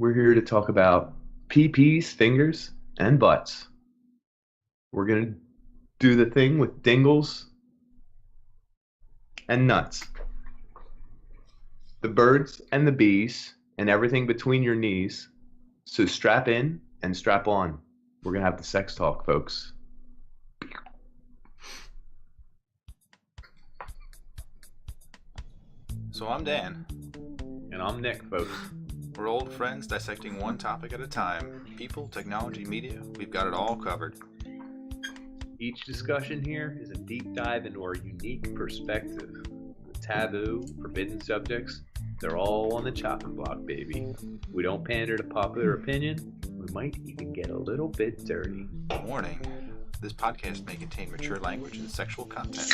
We're here to talk about PPs, fingers, and butts. We're going to do the thing with dingles and nuts. The birds and the bees and everything between your knees. So strap in and strap on. We're going to have the sex talk, folks. So I'm Dan. And I'm Nick, folks. We're old friends dissecting one topic at a time. People, technology, media, we've got it all covered. Each discussion here is a deep dive into our unique perspective. The taboo, forbidden subjects, they're all on the chopping block, baby. We don't pander to popular opinion. We might even get a little bit dirty. Warning, this podcast may contain mature language and sexual content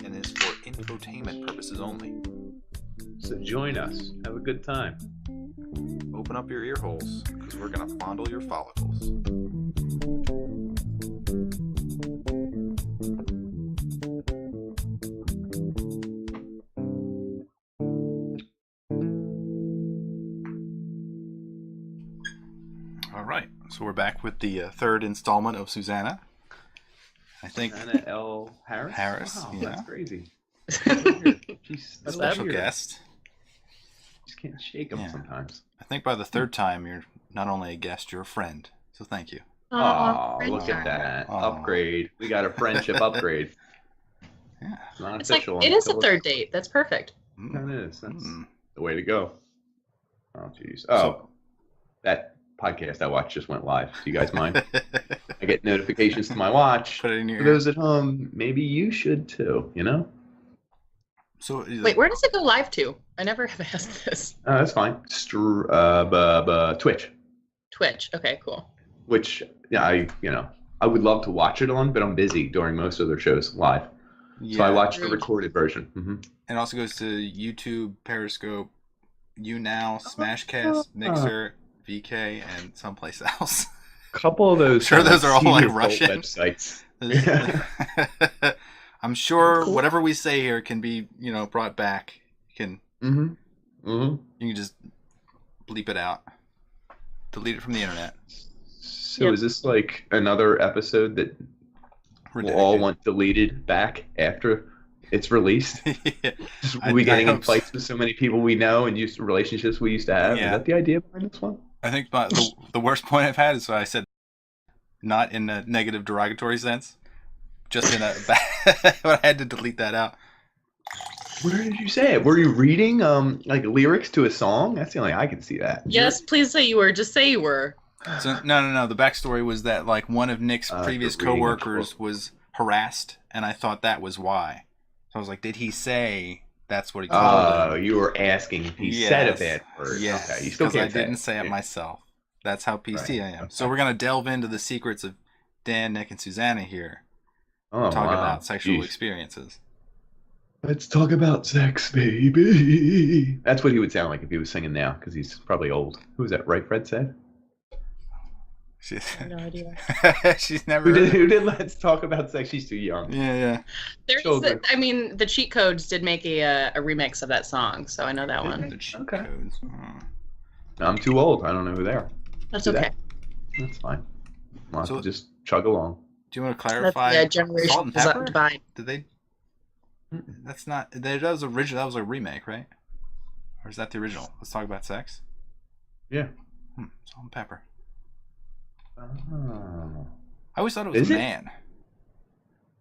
and is for infotainment purposes only. So join us. Have a good time. Open up your ear holes, because we're going to fondle your follicles. All right, so we're back with the third installment of Susanna. I think Susanna L. Harris? Wow, yeah. That's crazy. She's A special guest. Just can't shake them sometimes. I think by the third time, you're not only a guest, you're a friend. So thank you. Oh, look at that. Upgrade. We got a friendship upgrade. Yeah. Not It's like, official. it is a third date. That's perfect. That is. That's the way to go. Oh, jeez. Oh, that podcast I watched just went live. Do you guys mind? I get notifications to my watch. Put it in your For those at home, maybe you should too, you know? So Wait, where does it go live to? I never have asked this. Oh, that's fine. Twitch. Twitch. Okay, cool. Which, yeah, I would love to watch it on, but I'm busy during most of their shows live. yeah. So I watch the recorded version. Mm-hmm. It also goes to YouTube, Periscope, YouNow, Smashcast, Mixer, VK, and someplace else. Couple of those. Sure, those are all like senior Russian websites. I'm sure whatever we say here can be, brought back. You can just bleep it out, delete it from the internet. So is this like another episode that will all want deleted back after it's released? Yeah. Just we getting in fights with so many people we know and used to relationships we used to have. Yeah. Is that the idea behind this one? I think the worst point I've had is what I said, not in a negative derogatory sense, just in a but I had to delete that out. Where did you say it? Were you reading like lyrics to a song? That's the only I can see that. Yes, please say you were. Just say you were. So no. The backstory was that like one of Nick's previous coworkers was harassed, and I thought that was why. So I was like, did he say that's what he told him? Oh, you were asking if he said a bad word. Yes, okay, you still because I can't say didn't say it myself. That's how PC Right. I am. So we're gonna delve into the secrets of Dan, Nick, and Susanna here. Oh, Talk wow. about sexual Jeez. experiences. Let's talk about sex, baby. That's what he would sound like if he was singing now, because he's probably old. Who was that? Right, Fred said. She's, No idea. she's never. Who did? Let's talk about sex. She's too young. Yeah. The cheat codes did make a remix of that song, so I know that one. The cheat Okay. codes. I'm too old. I don't know who they are. That's Do okay. That's fine. I'll have So- to just chug along. Do you want to That's clarify? the Salt generation and pepper? divide. Did they? That's not. That was original. That was a remake, right? Or is that the original? Let's talk about sex. Yeah. Salt and pepper. Oh. I always thought it was Is a it? man.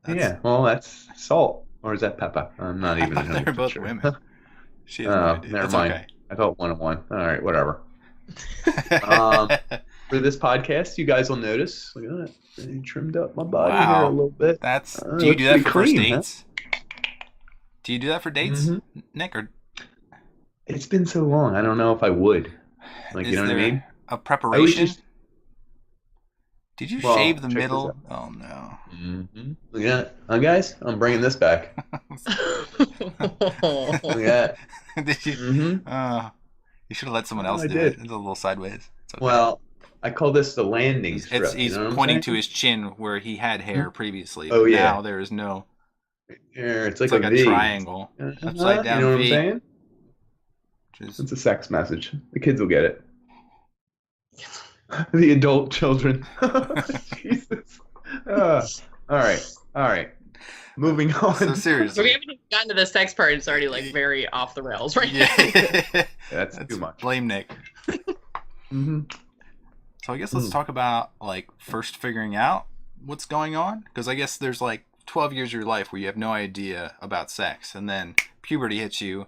Yeah. Well, that's salt, or is that pepper? I'm not even. I thought they were 100% both sure. women. She has no Oh, idea. never It's mind. okay. I thought 1 and 1. All right, whatever. For this podcast, you guys will notice. Look at that. I trimmed up my body here Wow. a little bit. That's. Oh, Do you that's do that pretty for first clean, huh? dates? Do you do that for dates, Mhm. Nick? Or It's been so long. I don't know if I would. Like, is you know what I there mean? a I was preparation? just. Did you Well, shave the check this middle? out. Oh no. Look at that. Guys, I'm bringing this back. Look at that. Did you? Mm-hmm. You should have let someone else I do did. it. It's a little sideways. It's okay. Well, I call this the landing strip. He's you know what I'm pointing saying? to his chin where he had hair previously. Oh, but yeah. Now there is no. Here, it's It's like, like a a V. triangle, upside down You know what V. I'm saying? Which is, It's a sex message. The kids will get it. The adult children. Jesus. All right. Moving on. So So we seriously. haven't even gotten to the sex part. It's already like very off the rails right now. Yeah. That's too much. Blame Nick. Mm-hmm. So I guess let's talk about like first figuring out what's going on, because I guess there's like 12 years of your life where you have no idea about sex, and then puberty hits you,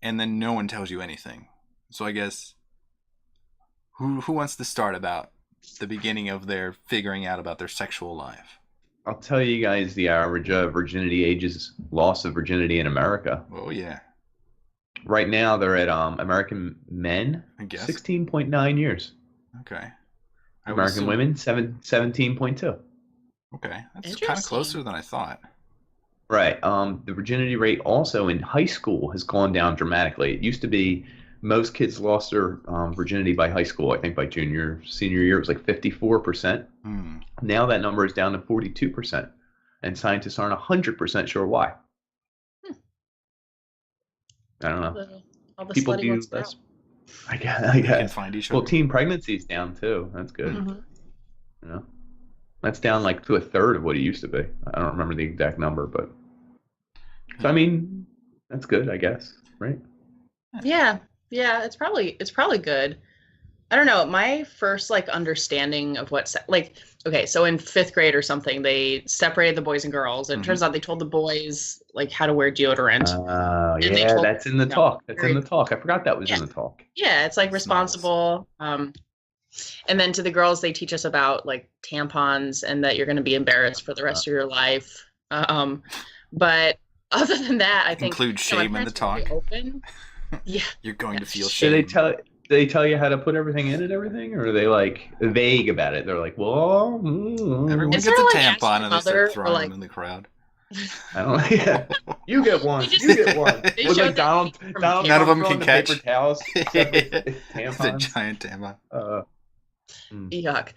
and then no one tells you anything. So I guess who wants to start about the beginning of their figuring out about their sexual life? I'll tell you guys the average virginity ages, loss of virginity in America. Oh yeah. Right now, they're at American men, I guess. 16.9 years. Okay. American women, 17.2. Okay, that's kind of closer than I thought. Right. The virginity rate also in high school has gone down dramatically. It used to be most kids lost their virginity by high school. I think by senior year, it was like 54%. Now that number is down to 42%. And scientists aren't 100% sure why. I don't know. All the People slutty do ones less. out. I guess. They can find each other. Well, teen pregnancy is down too. That's good. Mm-hmm. You know, that's down like to a third of what it used to be. I don't remember the exact number, but so I mean, that's good, I guess, right? Yeah, it's probably good. I don't know. My first like understanding of what like okay, so in 5th grade or something, they separated the boys and girls. And it turns out they told the boys like how to wear deodorant. Yeah, that's in the talk. That's in the talk. I forgot that was in the talk. Yeah, it's like That's responsible. And then to the girls, they teach us about like tampons and that you're going to be embarrassed for the rest of your life. But other than that, I think include shame in the talk. Open. Yeah, you're going to feel shame. Do they tell you how to put everything in and everything, or are they like vague about it? They're like, well, everyone gets a tampon and they start throwing them in the crowd. I don't know. Yeah. You get one. You get one. With like Donald none of them can catch paper towels. It's a giant tampon. Yuck.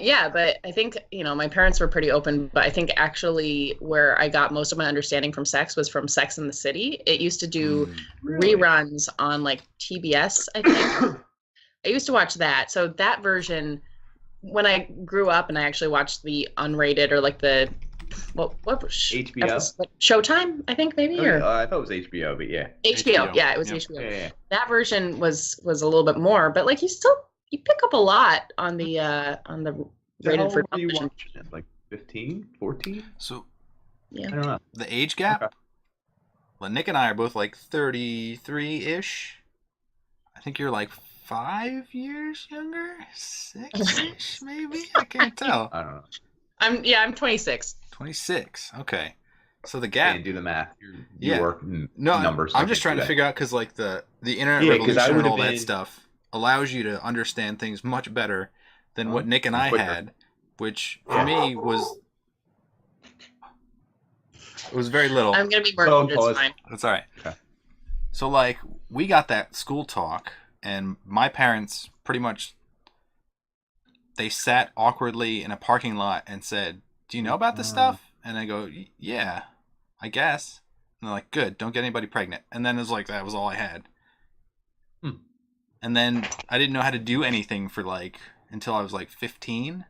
Yeah, but I think, my parents were pretty open, but I think actually where I got most of my understanding from sex was from Sex and the City. It used to do reruns on like TBS, I think. I used to watch that. So that version, when I grew up and I actually watched the unrated or like the what was HBO? Like Showtime, I think maybe, or I thought it was HBO, but yeah. HBO. Yeah, it was HBO. Yeah. That version was a little bit more, but like you pick up a lot on the rated for television. Like 15, 14? So yeah. I don't know. The age gap? Okay. Well, Nick and I are both like 33-ish. I think you're like 5 years younger? 6-ish maybe? I can't tell. I don't know. I'm 26. 26. Okay. So the gap. You do the math. You work numbers. I'm just trying to figure out because like the internet revolution and all that stuff allows you to understand things much better than what Nick and I had, which for me was very little. I'm gonna be more this time. That's all right. Okay. So like we got that school talk, and my parents pretty much they sat awkwardly in a parking lot and said, "Do you know about this stuff?" And I go, "Yeah, I guess." And they're like, "Good, don't get anybody pregnant." And then it was like that was all I had. And then I didn't know how to do anything for like until I was like 15,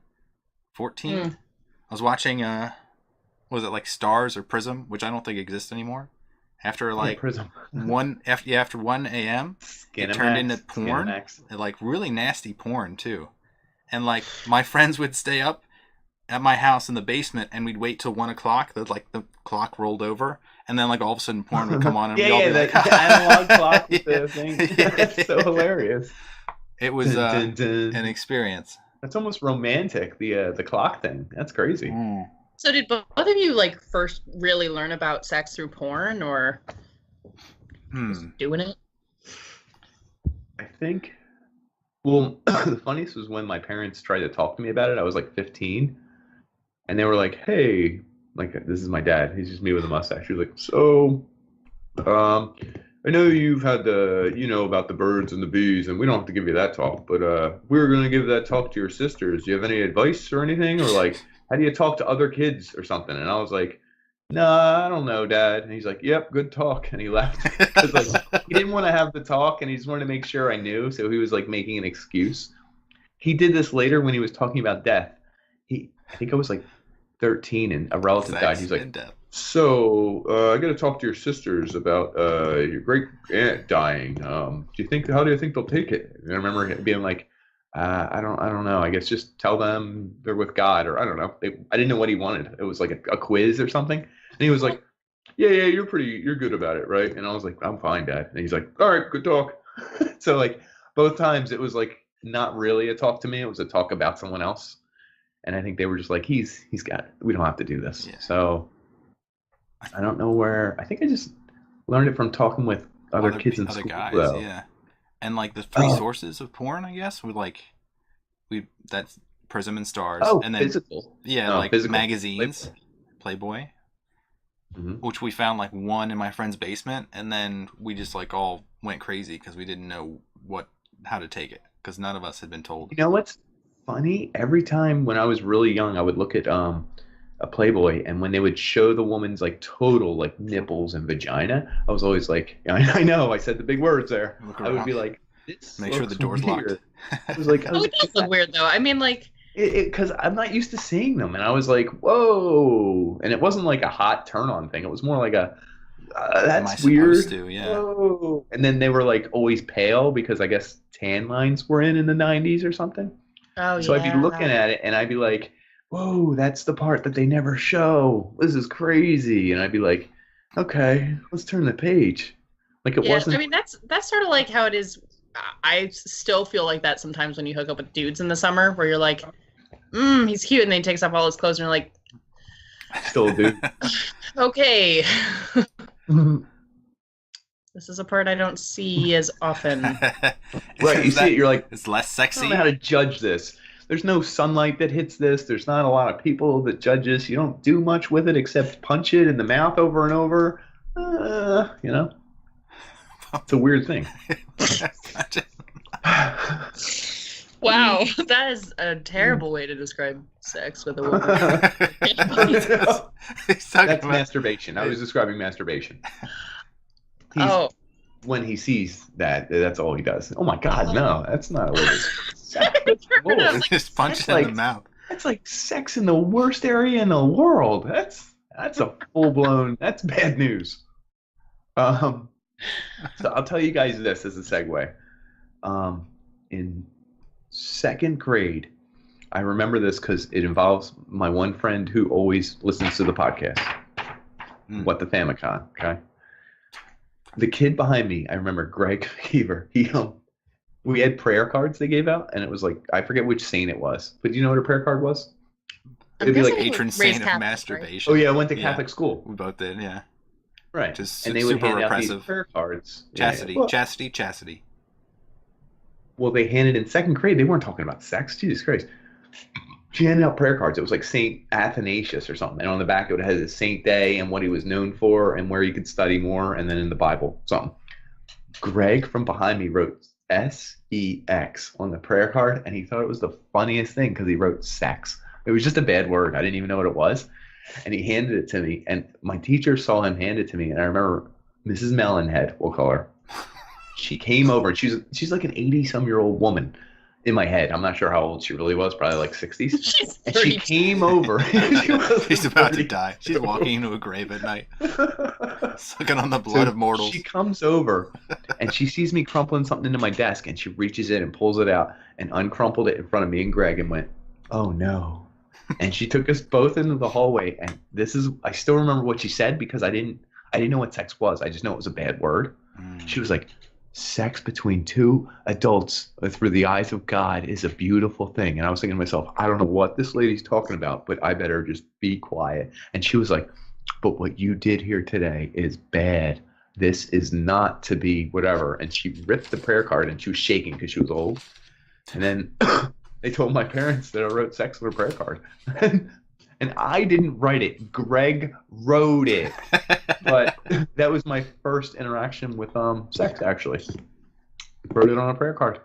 14. I was watching was it like Stars or Prism, which I don't think exists anymore. After like Prism. after 1 a.m. it turned into porn. Like really nasty porn too. And like my friends would stay up at my house in the basement and we'd wait till 1 o'clock. Like the clock rolled over. And then, like, all of a sudden, porn would come on, and we'd all be like, the analog clock with the thing. That's so hilarious. It was an experience. That's almost romantic, the clock thing. That's crazy. So did both of you, like, first really learn about sex through porn, or just doing it? I think, well, the funniest was when my parents tried to talk to me about it. I was, like, 15, and they were like, hey... Like, this is my dad. He's just me with a mustache. He's like, so, I know you've had about the birds and the bees, and we don't have to give you that talk, but we're going to give that talk to your sisters. Do you have any advice or anything? Or, like, how do you talk to other kids or something? And I was like, nah, I don't know, Dad. And he's like, yep, good talk. And he left. Because, like, he didn't want to have the talk, and he just wanted to make sure I knew, so he was, like, making an excuse. he did this later when he was talking about death. I think I was like 13 and a relative died. He's like, so I got to talk to your sisters about your great aunt dying. How do you think they'll take it? And I remember him being like, I don't know. I guess just tell them they're with God, or I don't know. I didn't know what he wanted. It was like a quiz or something. And he was like, yeah, you're good about it, right? And I was like, I'm fine, Dad. And he's like, all right, good talk. So like both times it was like not really a talk to me. It was a talk about someone else. And I think they were just like, he's got it. We don't have to do this. Yeah. So I don't know where. I think I just learned it from talking with other kids in school. Guys, though. Yeah. And like the three sources of porn, I guess, were like that's Prism and Stars. Oh, and then physical. Yeah, like physical. Magazines, Playboy, which we found like one in my friend's basement, and then we just like all went crazy because we didn't know how to take it because none of us had been told. You know what's funny? Every time when I was really young, I would look at a Playboy, and when they would show the woman's like total like nipples and vagina, I was always like, I know I said the big words there. I would be like, make sure the door's locked. I was like, it does look weird though. I mean, like, because I'm not used to seeing them, and I was like, whoa, and it wasn't like a hot turn on thing. It was more like a that's weird. Yeah. Whoa. And then they were like always pale because I guess tan lines were in the 90s or something. Oh, so I'd be looking at it and I'd be like, whoa, that's the part that they never show. This is crazy. And I'd be like, okay, let's turn the page. Like it wasn't. I mean, that's sort of like how it is. I still feel like that sometimes when you hook up with dudes in the summer, where you're like, he's cute, and then he takes off all his clothes, and you're like, still a dude. Okay. This is a part I don't see as often. Right, you see it, you're like, it's less sexy. I don't know how to judge this. There's no sunlight that hits this. There's not a lot of people that judge this. You don't do much with it except punch it in the mouth over and over. You know? It's a weird thing. Wow, that is a terrible way to describe sex with a woman. That's masturbation. I was describing masturbation. When he sees that, that's all he does. Oh my God, no, that's not a way to just punch it in the mouth. That's like sex in the worst area in the world. That's a full blown. That's bad news. So I'll tell you guys this as a segue. In second grade, I remember this because it involves my one friend who always listens to the podcast. What the Famicon, okay? The kid behind me, I remember Greg Heaver. We had prayer cards they gave out, and it was like, I forget which saint it was, but do you know what a prayer card was? It'd be like patron saint of Catholic, masturbation. Right? Oh yeah, I went to Catholic school. We both did, yeah. Right. Just and they would hand out these prayer cards. Chastity, well, chastity. Well, they handed in second grade. They weren't talking about sex. Jesus Christ. She handed out prayer cards. It was like Saint Athanasius or something. And on the back, it had his saint day and what he was known for and where you could study more. And then in the Bible, something. Greg from behind me wrote S-E-X on the prayer card. And he thought it was the funniest thing because he wrote sex. It was just a bad word. I didn't even know what it was. And he handed it to me. And my teacher saw him hand it to me. And I remember Mrs. Melonhead, we'll call her. She came over. And she's like an 80-some-year-old woman. In my head, I'm not sure how old she really was, probably like 60s. And she came over. She's about to die. She's walking into a grave at night, sucking on the blood of mortals. She comes over, and she sees me crumpling something into my desk, and she reaches in and pulls it out and uncrumpled it in front of me and Greg and went, "Oh no!" And she took us both into the hallway, and I still remember what she said because I didn't know what sex was. I just know it was a bad word. She was like, sex between two adults through the eyes of God is a beautiful thing. And I was thinking to myself, I don't know what this lady's talking about, but I better just be quiet. And she was like, but what you did here today is bad. This is not to be whatever. And she ripped the prayer card and she was shaking because she was old. And then they told my parents that I wrote sex on a prayer card. And I didn't write it. Greg wrote it. But that was my first interaction with sex, actually. Wrote it on a prayer card.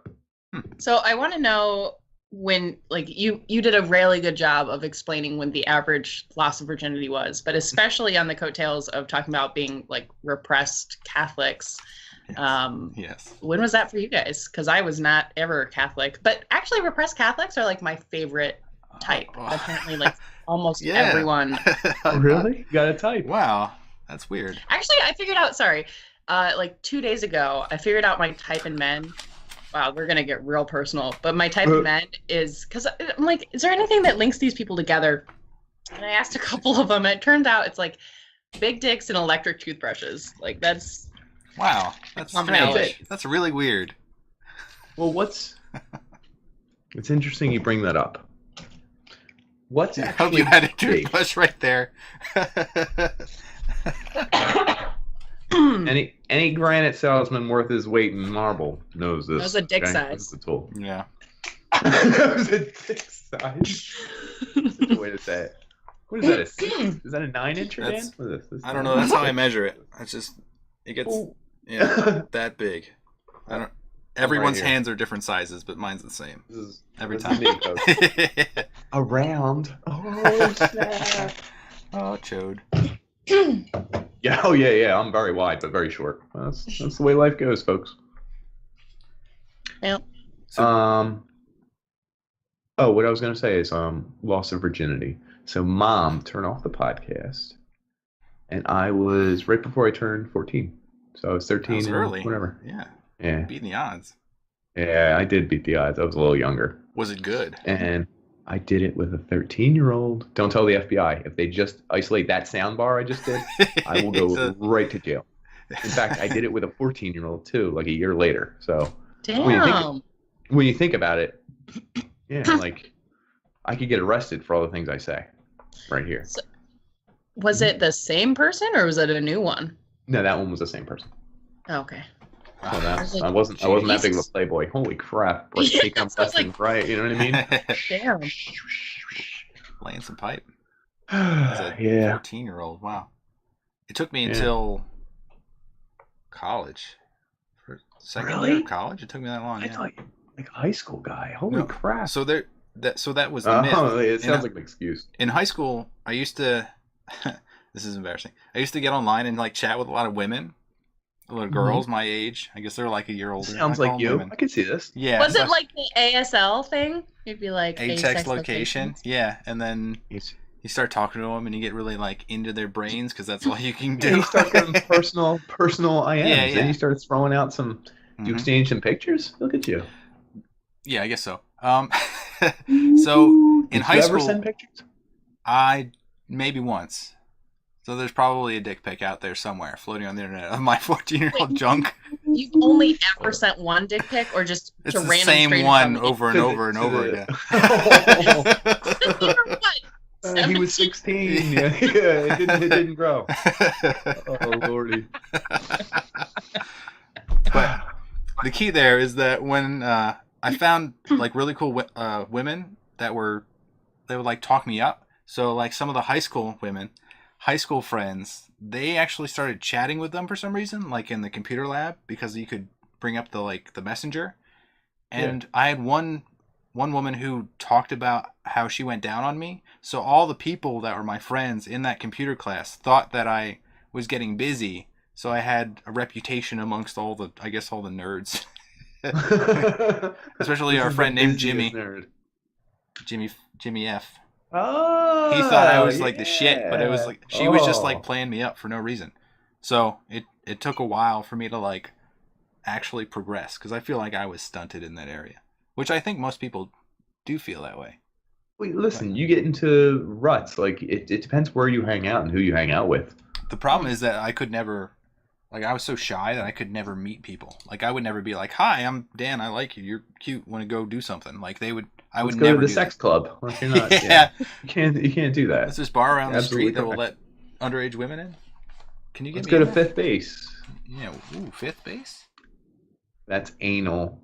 So I want to know when, like, you did a really good job of explaining when the average loss of virginity was, but especially on the coattails of talking about being, like, repressed Catholics. Yes. When was that for you guys? Because I was not ever Catholic, but actually repressed Catholics are like my favorite type. Apparently, like almost everyone. Really? You got a type? Wow, that's weird. Actually, I figured out. Sorry, like 2 days ago, I figured out my type in men. Wow, we're gonna get real personal. But my type in men is because I'm like, is there anything that links these people together? And I asked a couple of them, and it turns out it's like big dicks and electric toothbrushes. Like that's. Wow, that's really weird. Well, it's interesting you bring that up. What's I hope you had a toothbrush right there. Any granite salesman worth his weight in marble knows this. That was a dick size. That's the tool. Yeah. That was a dick size. That's a good way to say it. What is that? Is that a 9-inch, Dan? What is this? I don't know. That's how I measure it. It gets that big. I don't. Everyone's hands are different sizes, but mine's the same every time. Around. Oh, snap. Oh, chode. Yeah. Oh, yeah. I'm very wide, but very short. That's the way life goes, folks. Yep. Oh, what I was gonna say is loss of virginity. So, Mom turned off the podcast, and I was right before I turned 14. So I was 13. That was early. Whatever. Yeah. Beating the odds. Yeah, I did beat the odds. I was a little younger. Was it good? And I did it with a 13-year-old. Don't tell the FBI. If they just isolate that sound bar I just did, I will go right to jail. In fact, I did it with a 14-year-old too, like a year later. So damn. When you think about it, yeah, like I could get arrested for all the things I say right here. So, was it the same person or was it a new one? No, that one was the same person. Okay. So I wasn't that big of a playboy. Holy crap! Like take up lessons, right? You know what I mean? Damn. Laying some pipe. As a 14-year-old. Wow. It took me until college. For second year of college, it took me that long. I thought you were like a high school guy. Holy crap! So that was the myth. It sounds like an excuse. In high school, I used to. This is embarrassing. I used to get online and like chat with a lot of women. A lot of girls my age. I guess they're like a year older. Sounds like you. Women. I can see this. Yeah. Was it like the ASL thing? You'd be like A-sex location. Yeah, and then you start talking to them and you get really like into their brains because that's all you can do. You start getting personal IMs. Yeah. And you start throwing out some. Do you exchange some pictures? Look at you. Yeah, I guess so. So in high school, ever send pictures? I maybe once. So there's probably a dick pic out there somewhere floating on the internet of my 14-year-old junk. You've only ever sent one dick pic or just it's to the random same one over and over and over again. He was 16. Yeah, it didn't grow. Oh, Lordy. But the key there is that when I found like really cool women they would like talk me up. So like some of the high school friends, they actually started chatting with them for some reason, like in the computer lab, because you could bring up the messenger. And I had one woman who talked about how she went down on me. So all the people that were my friends in that computer class thought that I was getting busy. So I had a reputation amongst all the nerds. Especially our friend named Jimmy. Jimmy F. Oh, he thought I was like the shit, but it was like she was just like playing me up for no reason. So it took a while for me to like actually progress because I feel like I was stunted in that area, which I think most people do feel that way. Wait, listen, you get into ruts. Like it depends where you hang out and who you hang out with. The problem is that I could never, like I was so shy that I could never meet people. Like I would never be like, "Hi, I'm Dan. I like you. You're cute. Want to go do something?" Like they would. I would never go to the sex club. Unless you're not, you can't do that. There's this bar around the street that will let underage women in. Can you get? Let's go to fifth base. Yeah. Ooh, fifth base. That's anal.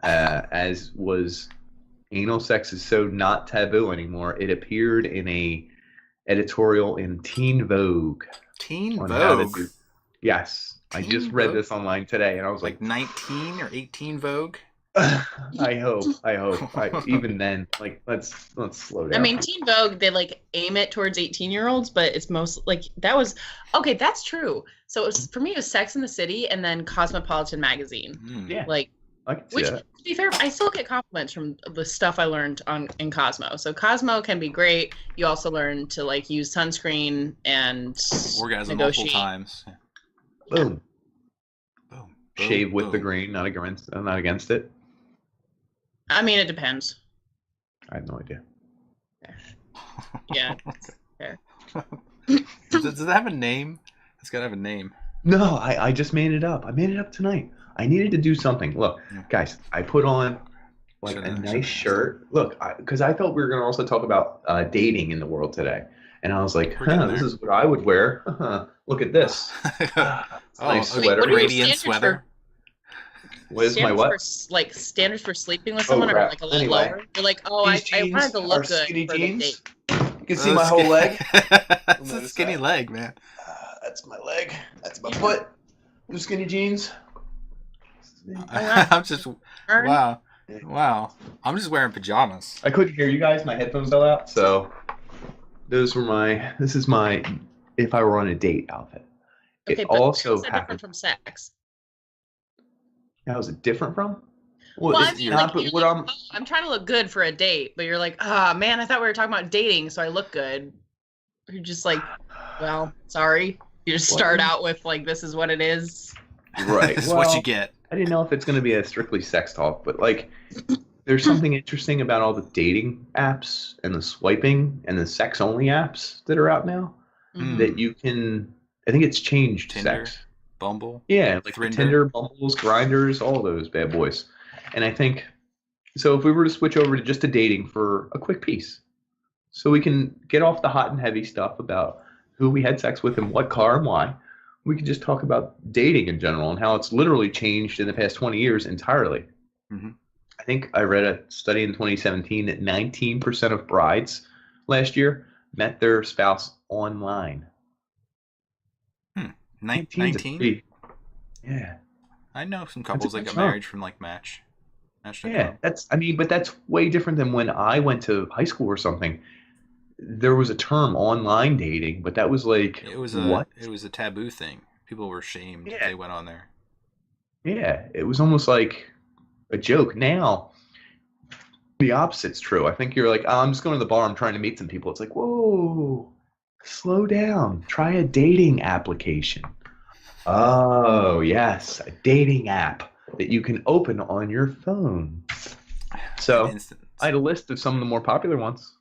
Anal sex is so not taboo anymore. It appeared in a editorial in Teen Vogue. Teen Vogue. Yes, I just read this online today, and I was like 19 or 18 Vogue. I hope. Even then, like, let's slow down. I mean, Teen Vogue, they like aim it towards 18-year-olds, but it's most like that was okay. That's true. So it was, for me, it was Sex and the City and then Cosmopolitan magazine. Yeah, like, I can see which, that. to be fair, I still get compliments from the stuff I learned in Cosmo. So Cosmo can be great. You also learn to like use sunscreen and orgasm negotiate. multiple times. Boom. Boom. Shave with boom. the grain, not against it. I mean, it depends. I have no idea. Yeah. Okay. Does it have a name? It's gotta have a name. No, I just made it up. I made it up tonight. I needed to do something. Look, guys, I put on like a nice shirt. Look, because I thought we were going to also talk about dating in the world today. And I was like, this is what I would wear. Look at this. Nice sweater. What radiance weather. What is my what? For, like standards for sleeping with someone are like a little lower. You're like, I wanted to look good skinny for jeans. the date. You can see my whole leg. It's a skinny leg, man. That's my leg. That's my foot. The skinny jeans. I'm just wow. I'm just wearing pajamas. I couldn't hear you guys. My headphones fell out. So this is my if I were on a date outfit. Okay, it but also how's that different from sex? How is it different from? Well, I mean, like, I'm trying to look good for a date, but you're like, man, I thought we were talking about dating, so I look good. You're just like, well, sorry. You just start out with like, this is what it is. Right. This is what you get. I didn't know if it's going to be a strictly sex talk, but like, there's something interesting about all the dating apps and the swiping and the sex only apps that are out now that you can. I think it's changed Tinder, sex. Bumble. Yeah, like Tinder, Bumbles, Grinders, all those bad boys. And I think so. If we were to switch over to just a dating for a quick piece, so we can get off the hot and heavy stuff about who we had sex with and what car and why. We could just talk about dating in general and how it's literally changed in the past 20 years entirely. Mm-hmm. I think I read a study in 2017 that 19% of brides last year met their spouse online. 19? Yeah. I know some couples that got married from like Match. Yeah, that's way different than when I went to high school or something. There was a term online dating, but that was like it was a taboo thing. People were shamed if they went on there. Yeah, it was almost like a joke. Now the opposite's true. I think you're like, I'm just going to the bar, I'm trying to meet some people. It's like, whoa, slow down. Try a dating application. Oh, yes, a dating app that you can open on your phone. So I had a list of some of the more popular ones.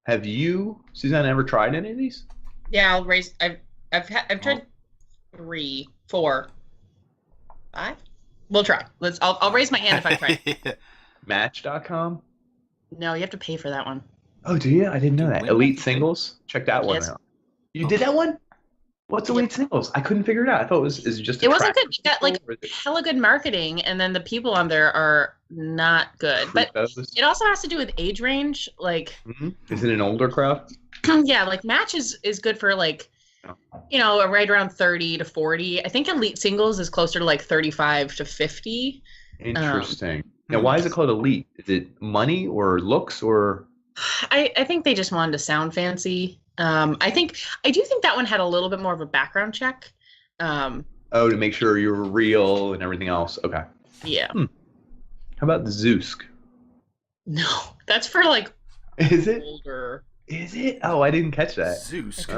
Have you, Susanna, ever tried any of these? Yeah, I've tried 3, 4, 5. We'll try. I'll raise my hand if I try. Match.com? No, you have to pay for that one. Oh, do you? I didn't know that. Elite Singles? Check that one out. You did that one? What's Elite Singles? I couldn't figure it out. I thought it was just. It wasn't good. It got like hella good marketing, and then the people on there are not good. But it also has to do with age range. Like, is it an older crowd? Yeah, like Match is good for like, right around 30 to 40. I think Elite Singles is closer to like 35 to 50. Interesting. Now, why is it called Elite? Is it money or looks or? I think they just wanted to sound fancy. I do think that one had a little bit more of a background check. To make sure you're real and everything else. Okay. Yeah. How about Zeusk? No, that's for like. Is it older? Is it? Oh, I didn't catch that. Zeusk.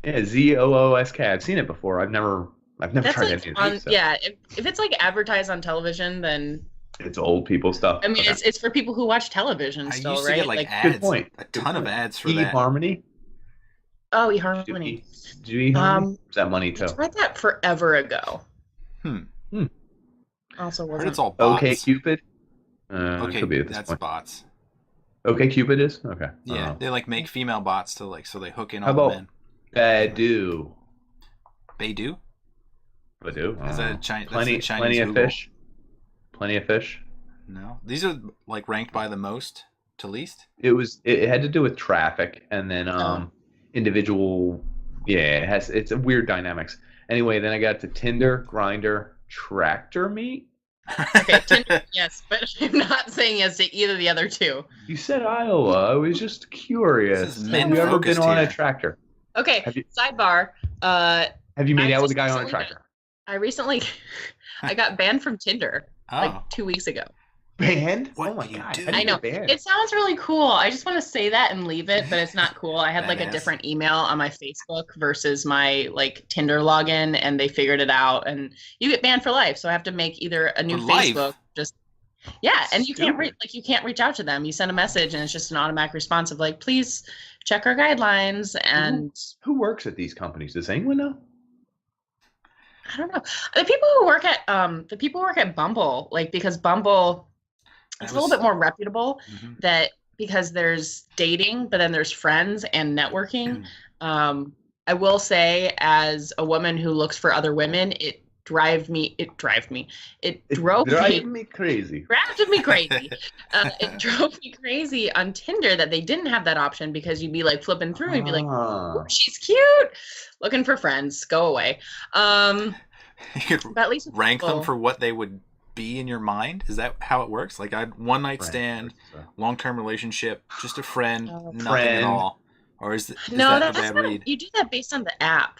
Yeah, Zoosk. I've seen it before. I've never tried any of these. So. Yeah, if it's like advertised on television, then. It's old people stuff. I mean, it's for people who watch television still, used right? To get, like ads, good point. A ton of ads for that. eHarmony? Oh, eHarmony. Do eHarmony? Is that money too? I tried that forever ago. I Also wasn't. heard it's all bots. okcupid? Okay, could be at this that's point. bots. okcupid is? Okay. Yeah, they like make female bots to like, so they hook in all the men. Badoo? Badoo? Badoo? Is that a Chinese? Plenty of fish? Plenty of fish? No. These are like ranked by the most to least? It had to do with traffic and then individual. Yeah, it's a weird dynamics. Anyway, then I got to Tinder, Grinder, Tractor Meet. Okay, Tinder, yes, but I'm not saying yes to either of the other two. You said Iowa. I was just curious. This is Have men you ever been focused on a here. tractor? Okay, Have you sidebar. have you made I out with a just guy on a recently tractor? I got banned from Tinder like 2 weeks ago. Banned? What Oh my do you god! do? How do I you know. get banned? It sounds really cool. I just want to say that and leave it, but it's not cool. I had like a Badass. different email on my Facebook versus my like Tinder login, and they figured it out, and you get banned for life. So I have to make either a new For life? Facebook, just and you can't Stupid. you can't reach out to them. You send a message, and it's just an automatic response of like, please check our guidelines. And Who works at these companies? Does anyone know? I don't know, the people who work at Bumble, like, because Bumble, it's a little bit more reputable, that because there's dating, but then there's friends and networking. I will say, as a woman who looks for other women, it drove me crazy. It drove me crazy on Tinder that they didn't have that option, because you'd be like flipping through and you'd be like, "Ooh, she's cute, looking for friends, go away." You could But at least rank them for what they would be in your mind. Is that how it works? Like, one night stand, long-term relationship, just a friend, nothing at all, or is no, that a that's bad not, read? you do that based on the app,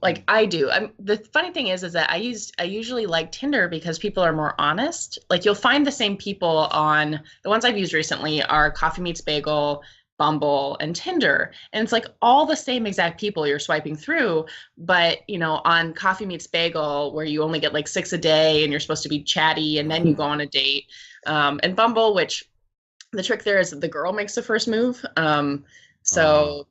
like I do. The funny thing is that I usually like Tinder because people are more honest. Like, you'll find the same people on the ones I've used recently are Coffee Meets Bagel, Bumble, and Tinder, and it's like all the same exact people you're swiping through. But on Coffee Meets Bagel, where you only get like 6 a day and you're supposed to be chatty and then you go on a date, and Bumble, which the trick there is that the girl makes the first move. So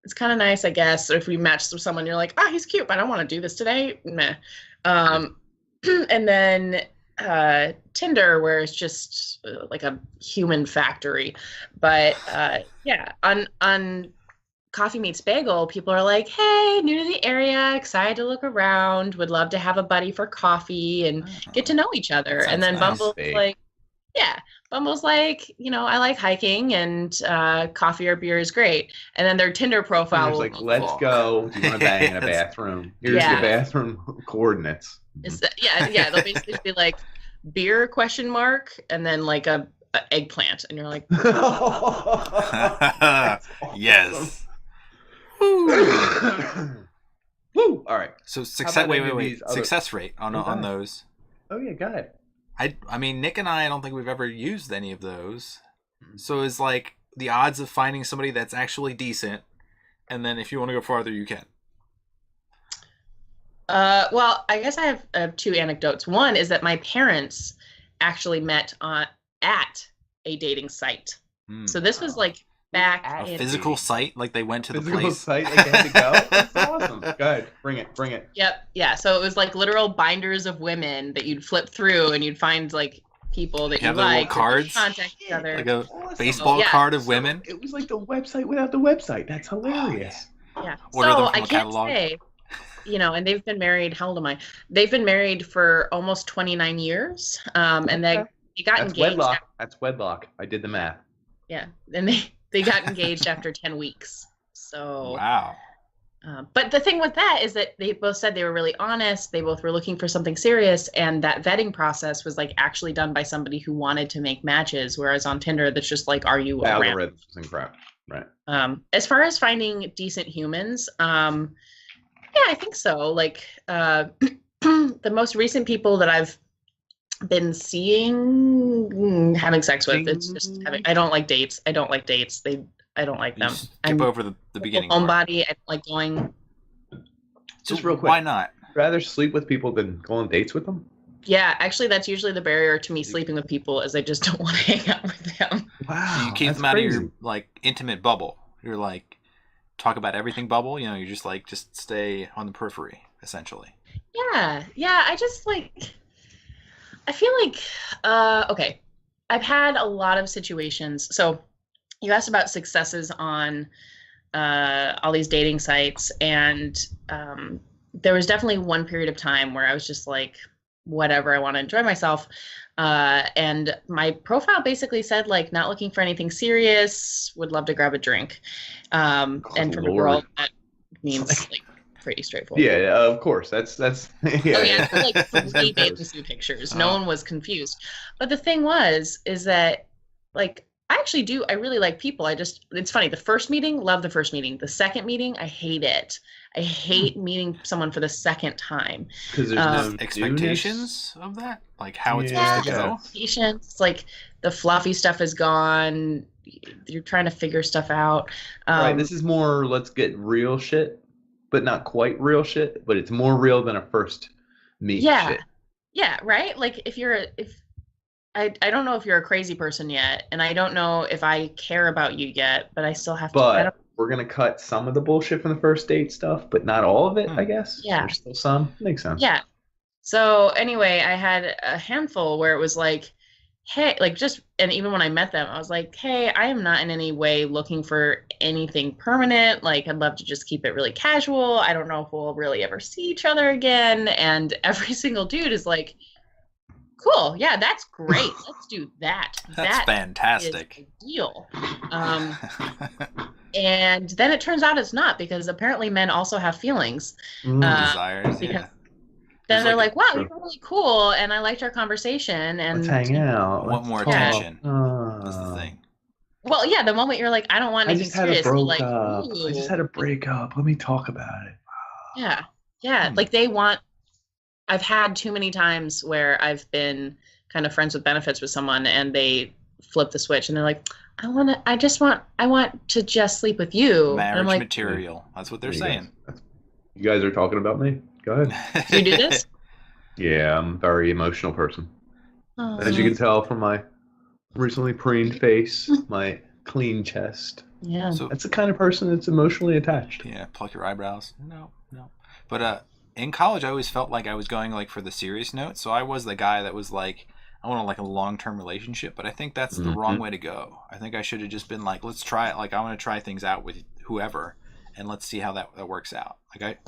it's kind of nice, I guess, if we match with someone, you're like, he's cute, but I don't want to do this today. Meh. And then Tinder, where it's just like a human factory. But on Coffee Meets Bagel, people are like, hey, new to the area, excited to look around, would love to have a buddy for coffee and get to know each other. And then Bumble's like, Bumble's like, I like hiking, and coffee or beer is great. And then their Tinder profile was like, let's go. Do you want to bang in a bathroom? Here's the bathroom coordinates. They'll basically be like, beer ? And then like a eggplant, and you're like, yes. Woo! All right. So success rate on those. Oh yeah, go ahead. I mean, Nick and I don't think we've ever used any of those. So is like the odds of finding somebody that's actually decent, and then if you want to go farther, you can. Well, I guess I have 2 anecdotes. One is that my parents actually met at a dating site. So this was like back in a physical site, like they went to the place. Site, like they had to go. That's awesome. Go ahead, bring it. Yep, yeah. So it was like literal binders of women that you'd flip through, and you'd find like people that you like, cards, contact each other, like a baseball card of women. It was like the website without the website. That's hilarious. Yeah. So I can't say, and they've been married. How old am I? They've been married for almost 29 years. And they got engaged. That's wedlock. I did the math. Yeah, and they got engaged after 10 weeks. So wow. But the thing with that is that they both said they were really honest. They both were looking for something serious, and that vetting process was like actually done by somebody who wanted to make matches. Whereas on Tinder, that's just like, are you algorithms and crap, right? As far as finding decent humans, I think so. Like the most recent people that I've been having sex with, it's just I don't like dates. I don't like them. Skip over the beginning. Homebody, I like going. Just real quick. Why not? Rather sleep with people than go on dates with them? Yeah, actually, that's usually the barrier to me sleeping with people, is I just don't want to hang out with them. Wow, so you keep them out of your like intimate bubble. You're like, talk about everything bubble. You just stay on the periphery, essentially. Yeah. I just I feel like, okay, I've had a lot of situations. So you asked about successes on all these dating sites, and there was definitely one period of time where I was just like, whatever, I want to enjoy myself. And my profile basically said like, not looking for anything serious, would love to grab a drink. And from a girl, that means like pretty straightforward. Yeah, of course. That's yeah. Oh yeah, Yeah. like 3 bathing pictures. No one was confused. But the thing is that like I really like people. It's funny. The first meeting, love the first meeting. The second meeting, I hate it. I hate meeting someone for the second time. Because there's no expectations of that, like how it's Yeah, supposed to go. expectations, like the fluffy stuff is gone. You're trying to figure stuff out. Right. This is more let's get real shit, but not quite real shit. But it's more real than a first meet shit. Yeah, right. Like I don't know if you're a crazy person yet, and I don't know if I care about you yet, but I still have to. But we're gonna cut some of the bullshit from the first date stuff, but not all of it, I guess. Yeah. There's still some. Makes sense. Yeah. So anyway, I had a handful where it was like, hey, like and even when I met them, I was like, hey, I am not in any way looking for anything permanent. Like, I'd love to just keep it really casual. I don't know if we'll really ever see each other again. And every single dude is like, cool. Yeah, that's great. Let's do that. That's fantastic. Is a deal. And then it turns out it's not, because apparently men also have feelings. Desires, yeah. Then they're like, wow, you're really cool, and I liked our conversation. And let's hang out. I want more attention. That's the thing. Well, yeah, the moment you're like, I don't want anything serious. I just had a breakup. Let me talk about it. Yeah. Like I've had too many times where I've been kind of friends with benefits with someone, and they flip the switch, and they're like, I want to just sleep with you. Marriage material. That's what they're saying. You guys are talking about me? Go ahead. Do you do this? Yeah, I'm a very emotional person. Oh. As you can tell from my recently preened face, my clean chest. Yeah. So, that's the kind of person that's emotionally attached. Yeah, pluck your eyebrows. No. But in college, I always felt like I was going like for the serious note. So I was the guy that was like, I want like a long-term relationship, but I think that's the wrong way to go. I think I should have just been like, let's try it. Like, I want to try things out with whoever, and let's see how that works out. Like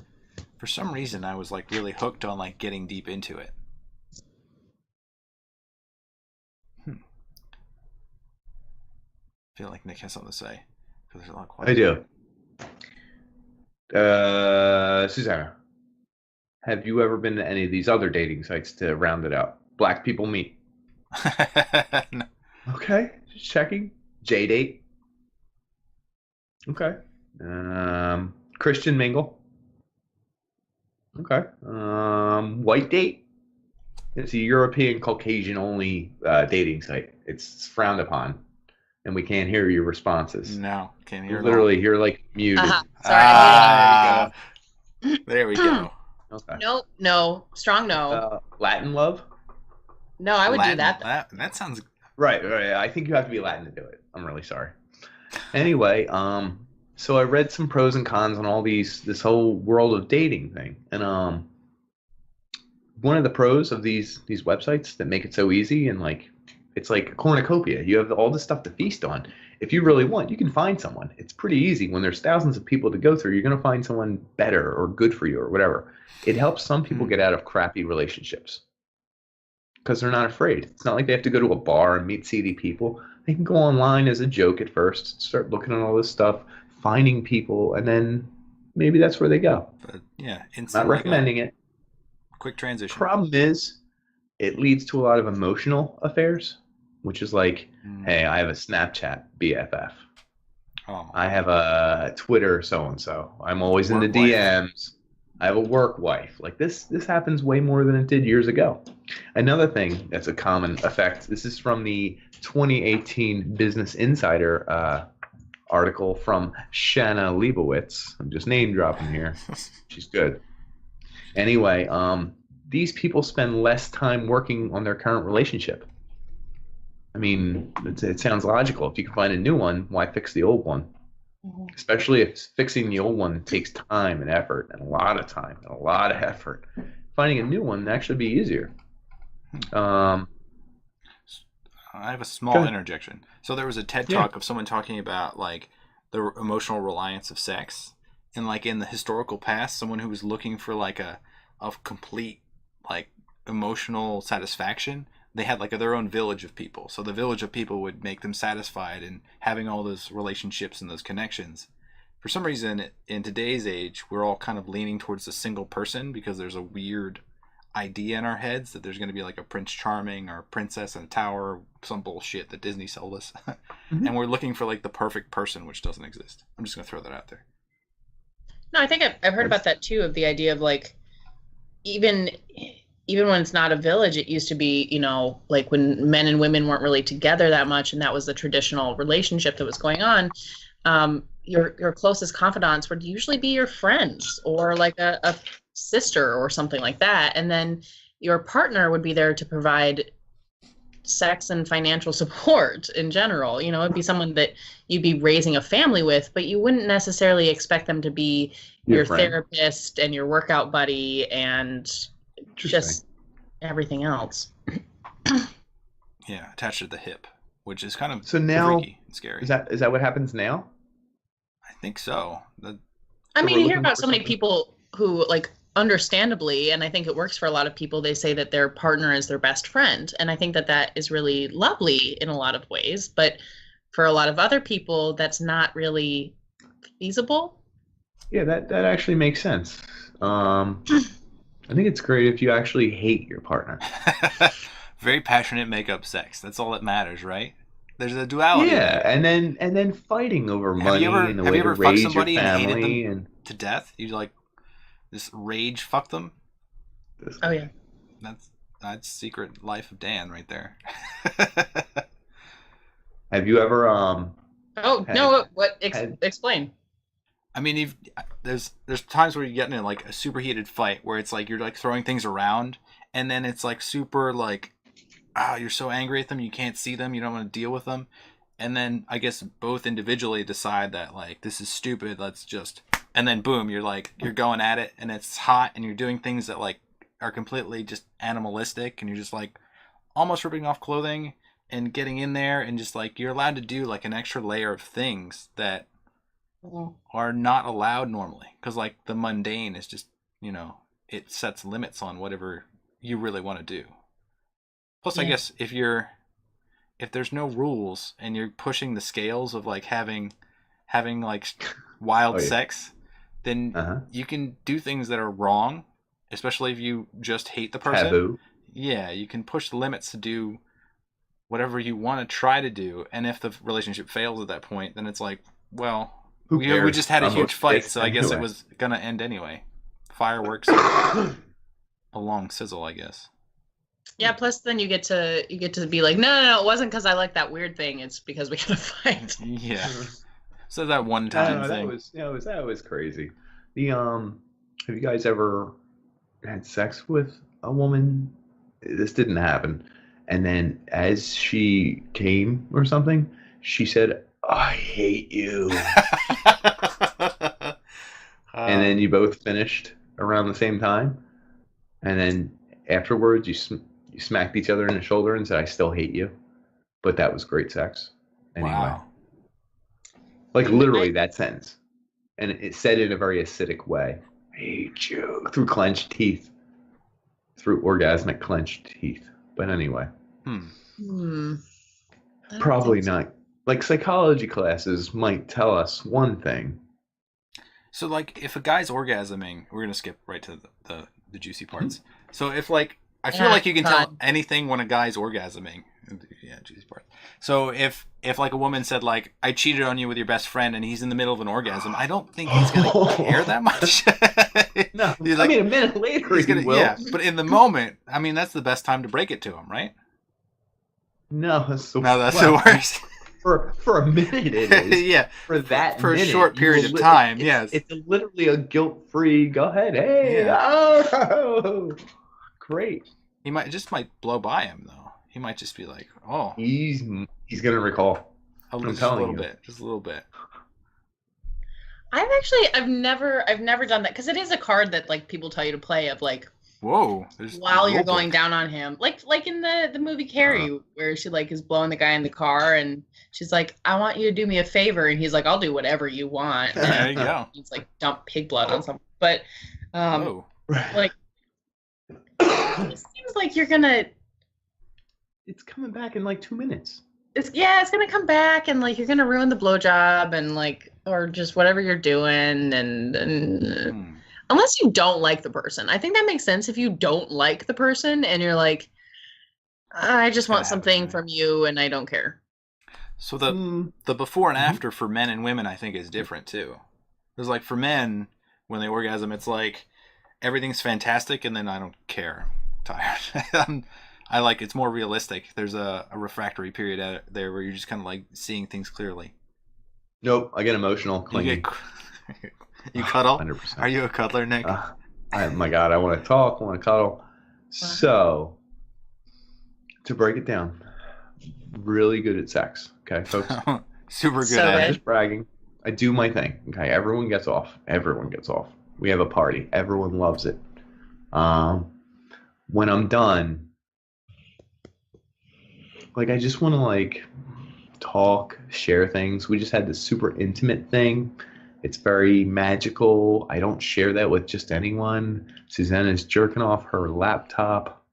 for some reason, I was like really hooked on like getting deep into it. I feel like Nick has something to say, because there's a lot of questions. I do. Susanna, have you ever been to any of these other dating sites to round it out? Black People Meet. No. Okay, just checking. J-Date. Okay. Christian Mingle. Okay. White Date. It's a European Caucasian only dating site. It's frowned upon, and we can't hear your responses. No, can't hear. Literally, you're like muted. Sorry. There we go. Okay. No, strong no. Latin love. No, I would Latin, do that. That sounds right. I think you have to be Latin to do it. I'm really sorry. Anyway, so I read some pros and cons on all this whole world of dating thing, and one of the pros of these websites that make it so easy, and like it's like a cornucopia. You have all this stuff to feast on. If you really want, you can find someone. It's pretty easy. When there's thousands of people to go through, you're going to find someone better or good for you or whatever. It helps some people get out of crappy relationships because they're not afraid. It's not like they have to go to a bar and meet seedy people. They can go online as a joke at first, start looking at all this stuff, finding people, and then maybe that's where they go. But yeah, not recommending it. Quick transition. Problem is, it leads to a lot of emotional affairs, which is like, hey, I have a Snapchat BFF. Oh. I have a Twitter so-and-so. I'm always in the DMs. I have a work wife. Like this happens way more than it did years ago. Another thing that's a common effect, this is from the 2018 Business Insider article from Shanna Leibowitz. I'm just name dropping here. She's good. Anyway, these people spend less time working on their current relationship. I mean, it sounds logical. If you can find a new one, why fix the old one? Especially if fixing the old one takes time and effort, and a lot of time and a lot of effort. Finding a new one would actually be easier. I have a small interjection. So there was a TED Talk of someone talking about like the emotional reliance of sex, and like in the historical past, someone who was looking for like a complete like emotional satisfaction, they had like their own village of people. So the village of people would make them satisfied, and having all those relationships and those connections for some reason in today's age, we're all kind of leaning towards a single person because there's a weird idea in our heads that there's going to be like a Prince Charming or a princess in a tower, some bullshit that Disney sold us. And we're looking for like the perfect person, which doesn't exist. I'm just going to throw that out there. No, I think I've heard about that too, of the idea of like, even when it's not a village, it used to be, you know, like when men and women weren't really together that much, and that was the traditional relationship that was going on. Your closest confidants would usually be your friends or like a sister or something like that, and then your partner would be there to provide sex and financial support in general. You know, it'd be someone that you'd be raising a family with, but you wouldn't necessarily expect them to be your therapist and your workout buddy and just everything else. Yeah, attached to the hip, which is kind of now, freaky and scary. Is that what happens now? I think so. I mean, you hear about so many people who, like, understandably, and I think it works for a lot of people, they say that their partner is their best friend. And I think that that is really lovely in a lot of ways. But for a lot of other people, that's not really feasible. Yeah, that actually makes sense. I think it's great if you actually hate your partner. Very passionate make-up sex. That's all that matters, right? There's a duality. Yeah, and then fighting over money and the way to raise your family and hated them to death? You like this rage fuck them? Oh yeah. That's secret life of Dan right there. Have you ever explain. I mean, there's times where you get in like a superheated fight where it's like you're like throwing things around, and then it's like super like, you're so angry at them you can't see them, you don't want to deal with them, and then I guess both individually decide that like this is stupid, and then boom, you're going at it, and it's hot, and you're doing things that like are completely just animalistic, and you're just like almost ripping off clothing and getting in there, and just like you're allowed to do like an extra layer of things that are not allowed normally, because like the mundane is just, you know, it sets limits on whatever you really want to do. Plus, I guess if there's no rules and you're pushing the scales of like having like wild sex, then you can do things that are wrong, especially if you just hate the person. Taboo. Yeah, you can push the limits to do whatever you want to try to do, and if the relationship fails at that point, then it's like, well, we just had a huge fight, so I guess it was gonna end anyway. Fireworks, a long sizzle, I guess. Yeah. Plus, then you get to be like, no, it wasn't because I like that weird thing. It's because we had a fight. Yeah. So that one time thing. That was crazy. Have you guys ever had sex with a woman? This didn't happen, and then as she came or something, she said, "I hate you." And then you both finished around the same time, and then afterwards you smacked each other in the shoulder and said, "I still hate you," but that was great sex anyway. Wow. Like literally that sentence, and it said in a very acidic way, "I hate you," through clenched teeth, through orgasmic clenched teeth. But anyway, probably not. Like psychology classes might tell us one thing. So like if a guy's orgasming, we're gonna skip right to the juicy parts. So if like I feel like you can tell anything when a guy's orgasming. Yeah, juicy parts. So if like a woman said like, "I cheated on you with your best friend," and he's in the middle of an orgasm, I don't think he's gonna care that much. No, like, I mean a minute later he's gonna will. Yeah, but in the moment, I mean that's the best time to break it to him, right? No, that's the worst. For a minute it is. Yeah. For that for minute, a short period of time, yes. It's literally a guilt-free, go ahead, hey, oh, great. He might blow by him though. He might just be like, oh. He's gonna recall. Just a little bit. I've never done that, because it is a card that like people tell you to play of like, whoa, while you're going down on him, like in the movie Carrie, where she like is blowing the guy in the car and she's like, "I want you to do me a favor," and he's like, "I'll do whatever you want." And there you go. He's like, dump pig blood on something, but like it seems like you're gonna. It's coming back in like 2 minutes. It's gonna come back, and like you're gonna ruin the blowjob, and like or just whatever you're doing, and unless you don't like the person. I think that makes sense if you don't like the person and you're like, I just want something from you and I don't care. So the before and after for men and women, I think, is different too. Because like for men, when they orgasm, it's like everything's fantastic and then I don't care. I'm tired. I like it's more realistic. There's a refractory period out there where you're just kind of like seeing things clearly. Nope, I get emotional, clingy. You cuddle? 100%. Are you a cuddler, Nick? My God, I want to talk, I want to cuddle. So, to break it down, really good at sex. Okay, folks? Super good at it. Just bragging. I do my thing. Okay, everyone gets off. Everyone gets off. We have a party. Everyone loves it. When I'm done, like I just want to like talk, share things. We just had this super intimate thing. It's very magical. I don't share that with just anyone. Susanna's jerking off her laptop.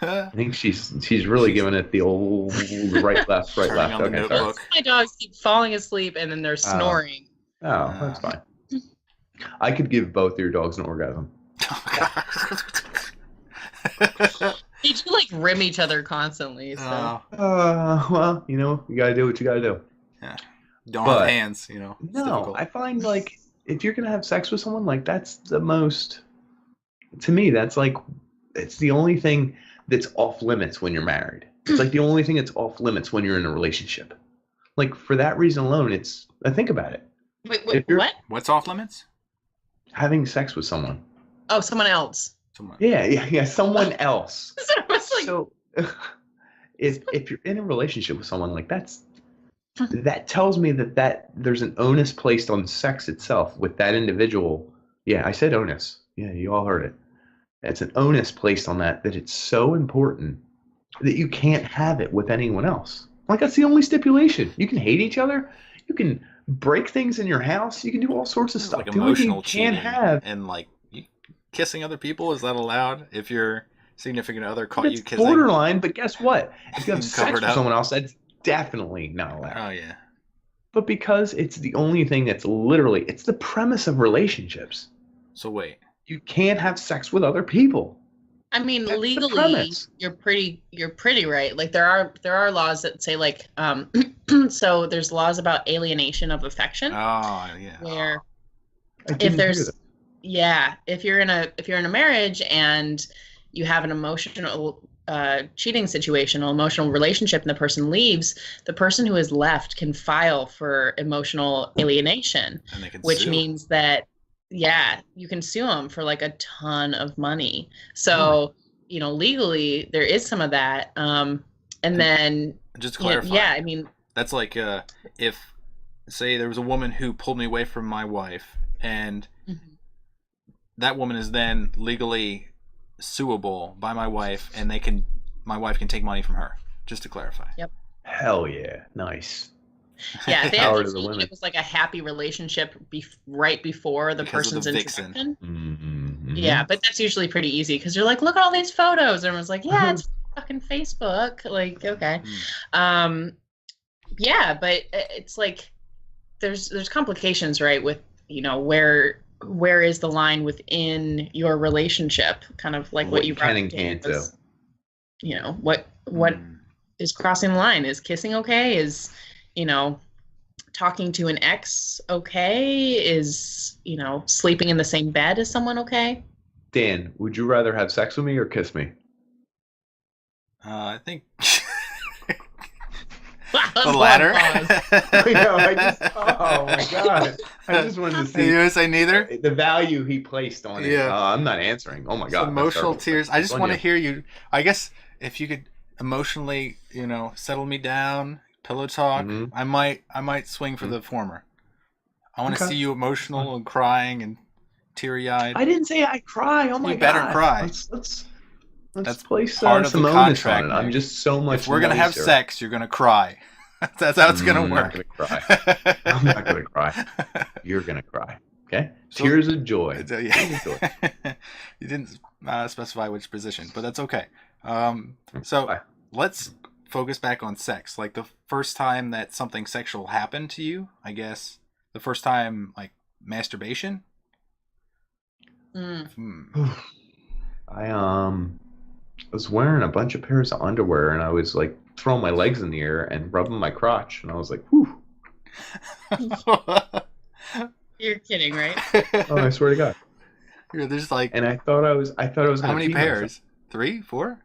I think she's really giving it the old right, left, right, left. Okay, sorry. My dogs keep falling asleep and then they're snoring. That's fine. I could give both of your dogs an orgasm. They do like rim each other constantly. So. Well, you know, you gotta do what you gotta do. Yeah. Don't have hands, you know. No, difficult. I find like if you're gonna have sex with someone, like that's the most. To me, that's like it's the only thing that's off limits when you're married. It's like the only thing that's off limits when you're in a relationship. Like for that reason alone, it's. I think about it. Wait, what? What's off limits? Having sex with someone. Oh, someone else. Yeah, someone else. Like... So, if you're in a relationship with someone, like that tells me that there's an onus placed on sex itself with that individual. Yeah, I said onus. Yeah, you all heard it. It's an onus placed on that it's so important that you can't have it with anyone else. Like that's the only stipulation. You can hate each other. You can break things in your house. You can do all sorts of stuff. Like emotional cheating and like kissing other people. Is that allowed if your significant other caught you kissing? It's borderline, but guess what? If you have sex with someone else, that's definitely not allowed. Oh yeah. But because it's the only thing that's literally, it's the premise of relationships. So wait. You can't have sex with other people. I mean, that's legally, you're pretty right. Like there are laws that say like, so there's laws about alienation of affection. Oh yeah. Where if there's if you're in a marriage and you have an emotional cheating situation, an emotional relationship, and the person leaves, the person who is left can file for emotional alienation, which means that you can sue them for like a ton of money. So legally there is some of that. And then just to clarify, I mean that's like if say there was a woman who pulled me away from my wife and that woman is then legally suable by my wife, and my wife can take money from her. Just to clarify. Yep. Hell yeah, nice. Yeah, it was like a happy relationship right before the person's introduction. Mm-hmm. Yeah, but that's usually pretty easy because you're like, look at all these photos. And everyone's like, yeah, it's fucking Facebook. Like, okay. Yeah, but it's like there's complications, right? With where is the line within your relationship? Kind of like what you can and can't do. What is crossing the line? Is kissing okay? Is talking to an ex okay? Is sleeping in the same bed as someone okay? Dan, would you rather have sex with me or kiss me? I think the latter. Oh my god! I just wanted to see. You say neither? The value he placed on it. I'm not answering. Oh my god! Emotional tears. I just want to hear you. I guess if you could emotionally, settle me down, pillow talk. I might swing for the former. I want to see you emotional and crying and teary-eyed. I didn't say I cry. Oh my god! You better cry. Let's place some onus on it. I'm just so much. If we're gonna have sex, you're gonna cry. That's how it's gonna work. I'm not gonna cry. I'm not gonna cry. You're gonna cry. Okay? Tears of joy. You didn't specify which position, but that's okay. So let's focus back on sex. Like the first time that something sexual happened to you, I guess. The first time, like, masturbation? I was wearing a bunch of pairs of underwear and I was like throwing my legs in the air and rubbing my crotch and I was like, whew. You're kidding, right? Oh, I swear to God. There's like, and I thought I was gonna how many pee pairs? myself. 3, 4?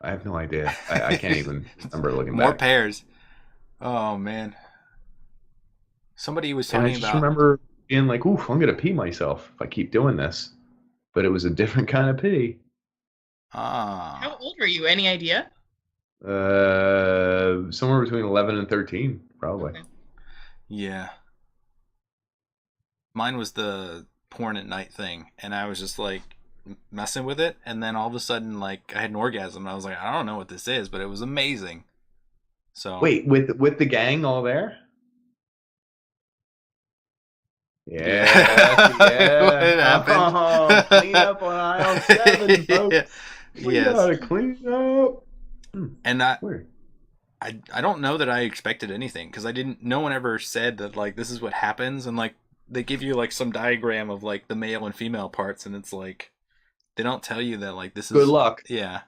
I have no idea. I can't even remember looking More back. pairs. Oh man. Somebody was And I talking just about. remember being like, oof, I'm gonna pee myself if I keep doing this. But it was a different kind of pee. How old were you? Any idea? Somewhere between 11 and 13, probably. Okay. Yeah. Mine was the porn at night thing, and I was just like messing with it, and then all of a sudden, like, I had an orgasm, and I was like, I don't know what this is, but it was amazing. So Wait, with the gang all there? Yeah, what happened? Oh, clean up on aisle 7, folks. We Yes. gotta clean up. And Weird. I don't know that I expected anything, because no one ever said that, like, this is what happens, and like they give you like some diagram of like the male and female parts, and it's like they don't tell you that, like, this is Good luck. Yeah,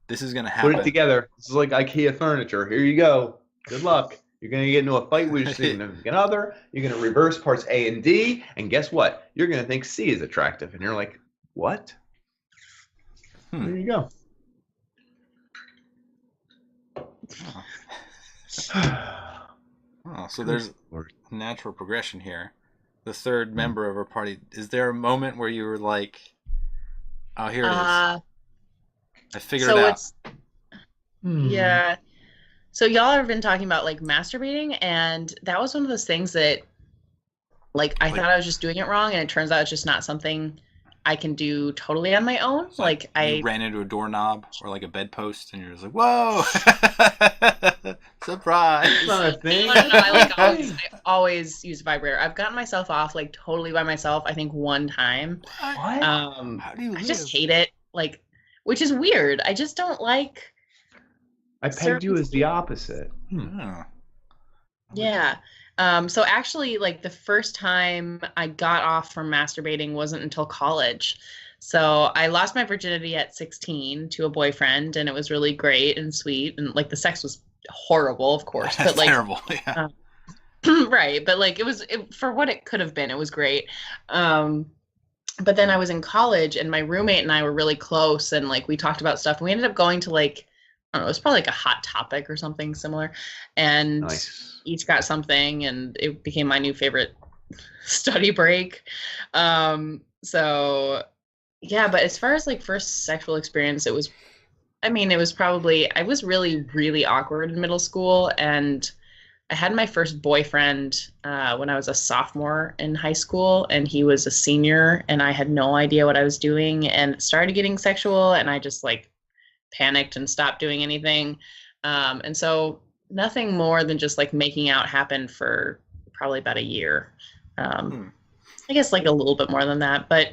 this is gonna happen. Put it together. This is like IKEA furniture. Here you go. Good luck. You're gonna get into a fight with your significant other. You're gonna reverse parts A and D, and guess what? You're gonna think C is attractive, and you're like, what? There you go. Oh, so there's natural progression here. The third member of our party. Is there a moment where you were like, "Oh, here it is. I figured it out." Yeah. So y'all have been talking about like masturbating, and that was one of those things that, like, I thought I was just doing it wrong, and it turns out it's just not something I can do totally on my own. Like you ran into a doorknob or like a bedpost, and you're just like, "Whoa, surprise!" It's not a thing. No, I always use a vibrator. I've gotten myself off like totally by myself, I think one time. What? How do you live? I just hate it. Like, which is weird. I just don't like. I pegged you as the opposite. Oh. Yeah. So actually, like, the first time I got off from masturbating wasn't until college. So I lost my virginity at 16 to a boyfriend, and it was really great and sweet, and like the sex was horrible, of course, but like terrible. Yeah. Right, but like for what it could have been, it was great. But then I was in college, and my roommate and I were really close, and like we talked about stuff, and we ended up going to, like, I don't know, it was probably like a Hot Topic or something similar, and Nice. each got something, and it became my new favorite study break. So yeah, but as far as like first sexual experience, it was probably, I was really, really awkward in middle school, and I had my first boyfriend when I was a sophomore in high school, and he was a senior, and I had no idea what I was doing, and it started getting sexual, and I just like panicked and stopped doing anything. And so nothing more than just like making out happened for probably about a year. I guess like a little bit more than that, but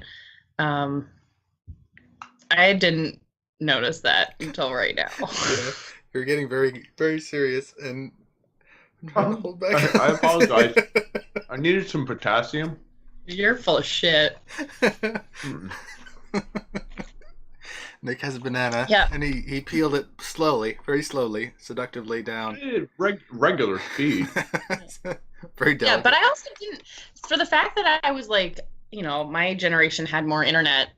I didn't notice that until right now. Yeah. You're getting very, very serious, and I'm trying to hold back. I apologize. I needed some potassium. You're full of shit. Nick has a banana, Yeah. and he peeled it slowly, very slowly, seductively down. Regular speed. Very delicate. Yeah, but I also didn't, for the fact that I was like, you know, my generation had more internet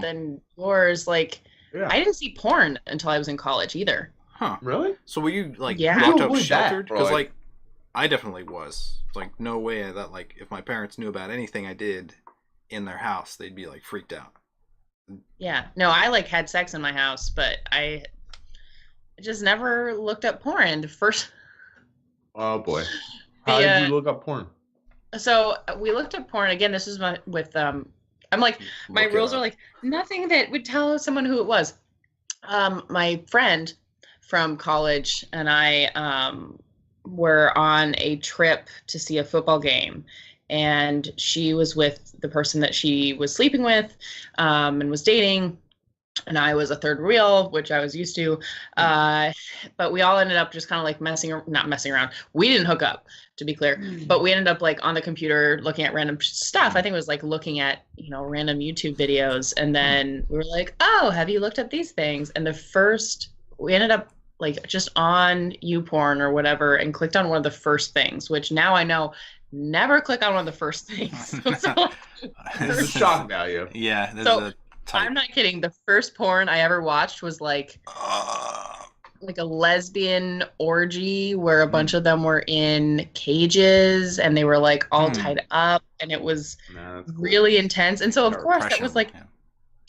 than yours, like, Yeah. I didn't see porn until I was in college either. Huh. Really? So were you, like, Yeah. brought How up was that, sheltered? Because, bro? like, I definitely was. Like, no way that, like, if my parents knew about anything I did in their house, they'd be, like, freaked out. Yeah. No, I, like, had sex in my house, but I just never looked up porn. First, Oh boy. How did you look up porn? so we looked up porn. Again, this is with, I'm like, my Look it rules are up. like, nothing that would tell someone who it was. My friend from college and I were on a trip to see a football game, and she was with the person that she was sleeping with and was dating, and I was a third wheel, which I was used to. But we all ended up just kind of like not messing around. We didn't hook up, to be clear, but we ended up like on the computer looking at random stuff. I think it was like looking at, random YouTube videos. And then we were like, oh, have you looked at these things? And we ended up like just on YouPorn or whatever and clicked on one of the first things, which now I know, never click on one of the first things. There's a shock value. Yeah. I'm not kidding. The first porn I ever watched was like a lesbian orgy where a bunch of them were in cages and they were like all tied up, and it was really intense. And so of course that was like,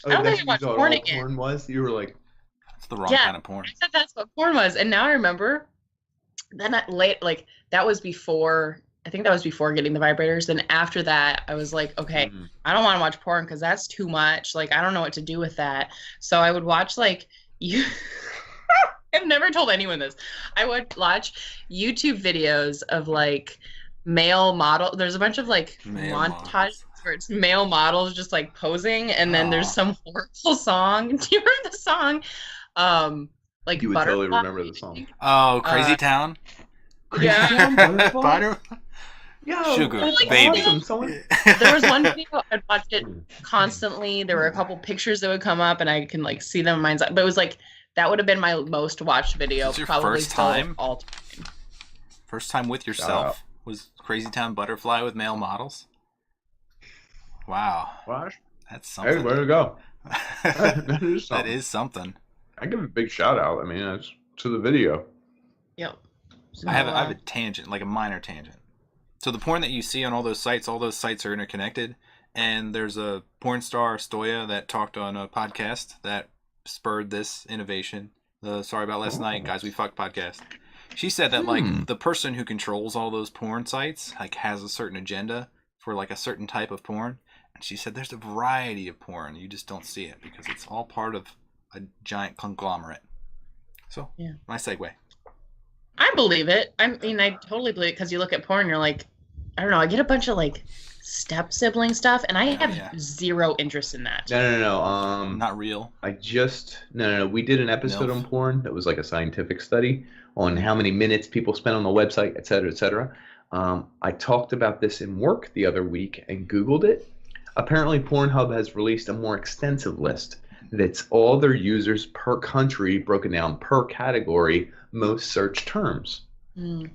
I don't think I watched porn again. Porn was? You were like, that's the wrong kind of porn. I said that's what porn was, and now I remember. Then that was before. I think that was before getting the vibrators. Then after that, I was like, okay, I don't want to watch porn because that's too much. Like, I don't know what to do with that. So I would watch I've never told anyone this. I would watch YouTube videos of like male model. There's a bunch of like montages where it's male models just like posing, and then there's some horrible song. Do you remember the song? Like you would totally remember the song. Oh, Crazy Town. Yeah. Butterfly. Yo, Sugar like baby. Awesome. There was one video I'd watch it constantly. There were a couple pictures that would come up, and I can like see them in my mind's eye. But it was like that would have been my most watched video. Is your probably first time? All time. First time with yourself was Crazy Town Butterfly with male models. Wow. Gosh. That's something. Hey, where to go? That is something. I give a big shout out. I mean, it's to the video. Yep. I have a tangent, like a minor tangent. So the porn that you see on all those sites are interconnected. And there's a porn star, Stoya, that talked on a podcast that spurred this innovation. The Sorry About Last Night, Guys We Fucked podcast. She said that like the person who controls all those porn sites like has a certain agenda for like a certain type of porn. And she said there's a variety of porn. You just don't see it because it's all part of a giant conglomerate. So, my segue. I believe it. I mean, I totally believe it because you look at porn, you're like, I don't know, I get a bunch of like step sibling stuff, and I have zero interest in that. No. Not real. No. We did an episode on porn that was like a scientific study on how many minutes people spend on the website, et cetera, et cetera. I talked about this in work the other week and Googled it. Apparently, Pornhub has released a more extensive list that's all their users per country, broken down per category, most search terms.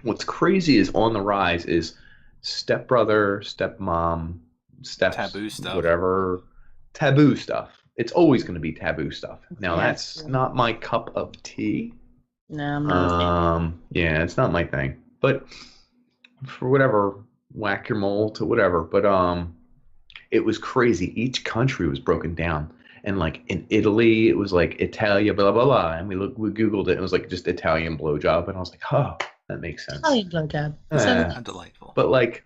What's crazy is on the rise is stepbrother, stepmom, taboo stuff, whatever, taboo stuff. It's always going to be taboo stuff. Now that's not my cup of tea. No, I'm not. Yeah, it's not my thing. But for whatever, whack your mole to whatever. But it was crazy. Each country was broken down. And like in Italy, it was like Italia, blah, blah, blah. And we Googled it. And it was like just Italian blowjob. And I was like, oh, that makes sense. Italian blowjob. How delightful. But like,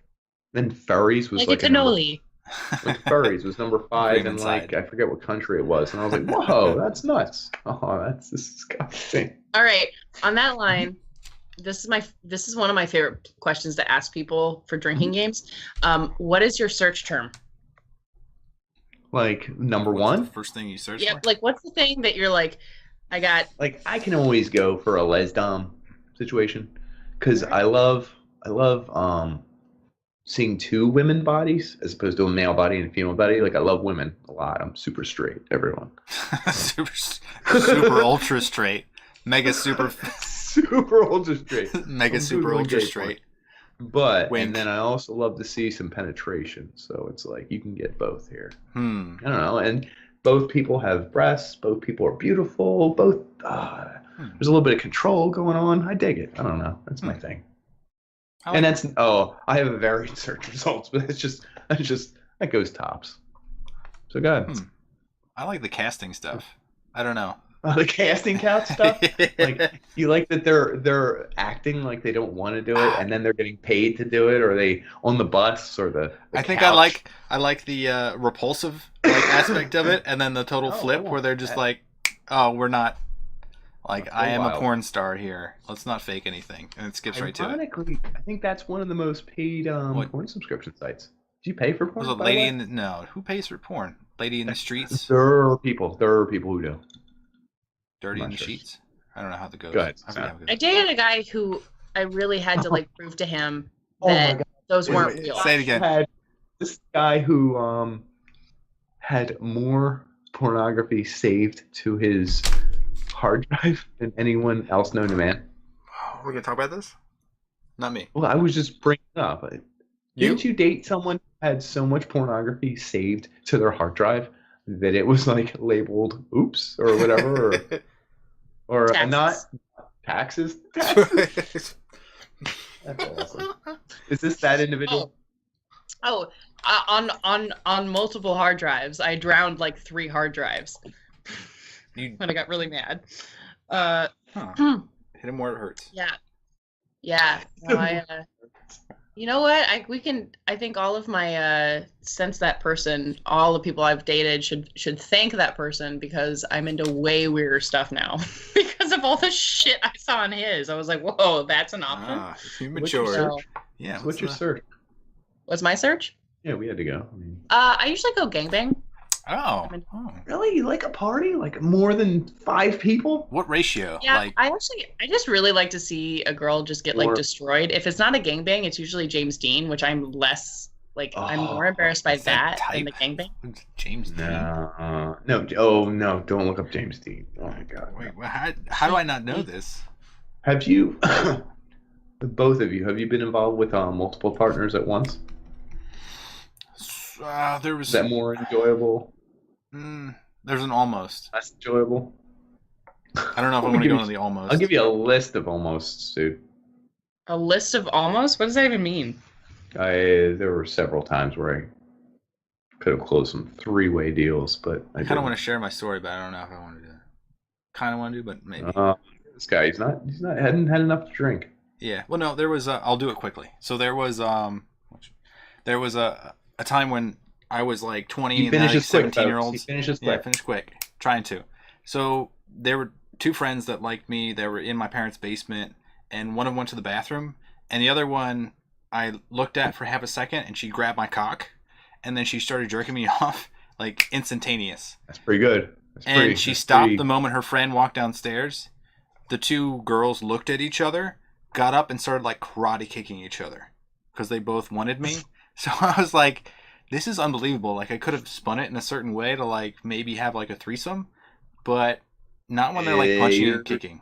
then furries was like a cannoli. Furries was number 5 in like, I forget what country it was. And I was like, whoa, that's nuts. Oh, that's disgusting. All right. On that line, this is one of my favorite questions to ask people for drinking games. What is your search term? Like number what's one? The first thing you search for? for? Like what's the thing that you're like, I got. Like I can always go for a lesdom situation because I love seeing two women bodies as opposed to a male body and a female body. Like I love women a lot. I'm super straight, everyone. super ultra straight. Mega super super ultra straight. Mega super ultra straight. But and then I also love to see some penetration. So it's like you can get both here. I don't know. And both people have breasts. Both people are beautiful. Both there's a little bit of control going on. I dig it. I don't know. That's my thing. I have varied search results, but that goes tops. So go ahead. I like the casting stuff. I don't know. The casting couch stuff? Like you like that they're acting like they don't want to do it and then they're getting paid to do it, or they on the bus or the I think couch. I like the repulsive aspect of it, and then the total flip where they're just like, oh, we're not like I am a porn star here. Let's not fake anything, and it skips right to it. Ironically, I think that's one of the most paid porn subscription sites. Do you pay for porn? There's a lady no. Who pays for porn? Lady in the streets. There are people who do. Dirty in the sheets. I don't know how that goes. Go ahead. I dated a guy who I really had to like prove to him that those weren't real. Say it again. Had this guy who had more pornography saved to his hard drive than anyone else known to man. We're gonna talk about this? Not me. Well, I was just bringing it up. Didn't you date someone who had so much pornography saved to their hard drive that it was like labeled "oops" or whatever, or Taxes. not taxes? That's awesome. Is this that individual? On multiple hard drives. I drowned like 3 hard drives when I got really mad. Hit him where it hurts. Yeah. No, you know what? I think all of my since that person, all the people I've dated should thank that person, because I'm into way weirder stuff now because of all the shit I saw on his. I was like, whoa, that's an option. You mature. Yeah. What's your search? What's my search? Yeah, we had to go. I usually go gangbang. Oh. Really? You like a party? Like more than 5 people? What ratio? Yeah, I just really like to see a girl just get like destroyed. If it's not a gangbang, it's usually James Dean, which I'm less like. I'm more embarrassed by that than the gangbang. James Dean. No. Oh no! Don't look up James Dean. Oh my God. Wait, how do I not know this? Have you, both of you, have you been involved with multiple partners at once? There was. Is that more enjoyable? There's an almost. Less enjoyable? I don't know if I'm going to go into the almost. I'll give you a list of almosts, dude. A list of almost? What does that even mean? There were several times where I could have closed some 3-way deals, but I kind of want to share my story, but I don't know if I want to do it. Kind of want to do, but maybe. This guy, hadn't had enough to drink. Yeah. Well, no, there was. I'll do it quickly. So there was a time when I was like 20 and like 17-year-olds. Yeah, finish quick. Trying to. So there were 2 friends that liked me. They were in my parents' basement, and one of them went to the bathroom, and the other one I looked at for half a second, and she grabbed my cock, and then she started jerking me off like instantaneous. That's pretty good. She stopped the moment her friend walked downstairs. The 2 girls looked at each other, got up, and started like karate kicking each other because they both wanted me. So I was like, this is unbelievable. Like, I could have spun it in a certain way to, like, maybe have, like, a threesome, but not when they're, like, punching and kicking.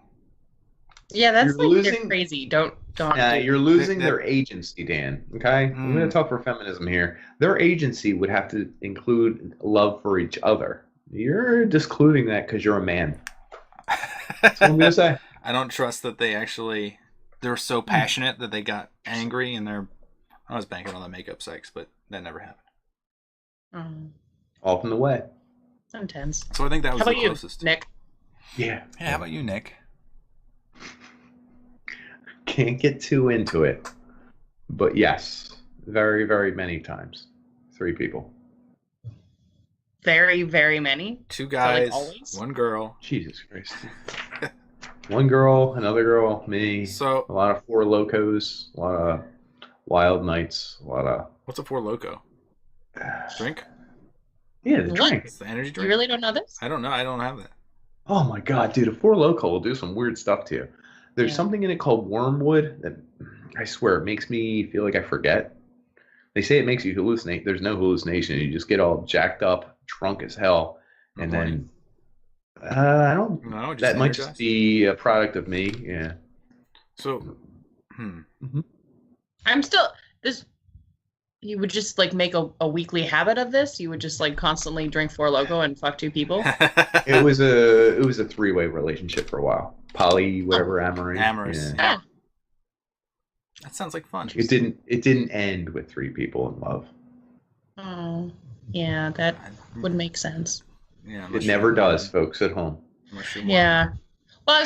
Yeah, that's you're crazy. Don't. Yeah, you're losing their agency, Dan. Okay? I'm going to talk for feminism here. Their agency would have to include love for each other. You're discluding that because you're a man. That's what I'm going to say. I don't trust that they're so passionate that they got angry and I was banking on the makeup sex, but that never happened. Off in the way. It's intense. So I think that was the closest. You, Nick? Yeah. How about you, Nick? Can't get too into it, but yes, very, very many times. 3 people. Very, very many? 2 guys, so, like, 1 girl. Jesus Christ. 1 girl, another girl, me. So a lot of 4 locos, a lot of wild nights, a lot of... What's a 4 loco? Drink? Yeah, the drink. It's the energy drink. You really don't know this? I don't know. I don't have that. Oh my God, dude, a 4 loco will do some weird stuff to you. There's something in it called wormwood that I swear it makes me feel like I forget. They say it makes you hallucinate. There's no hallucination. You just get all jacked up, drunk as hell, and then I don't know. That might just be a product of me. Yeah. So, I'm still this. You would just like make a weekly habit of this. You would just like constantly drink 4 loco and fuck 2 people. It was a 3-way relationship for a while. Poly, whatever, amorous. Yeah. That sounds like fun. It didn't end with 3 people in love. Oh, yeah, that would make sense. Yeah, it never does, folks at home. Yeah. Well, I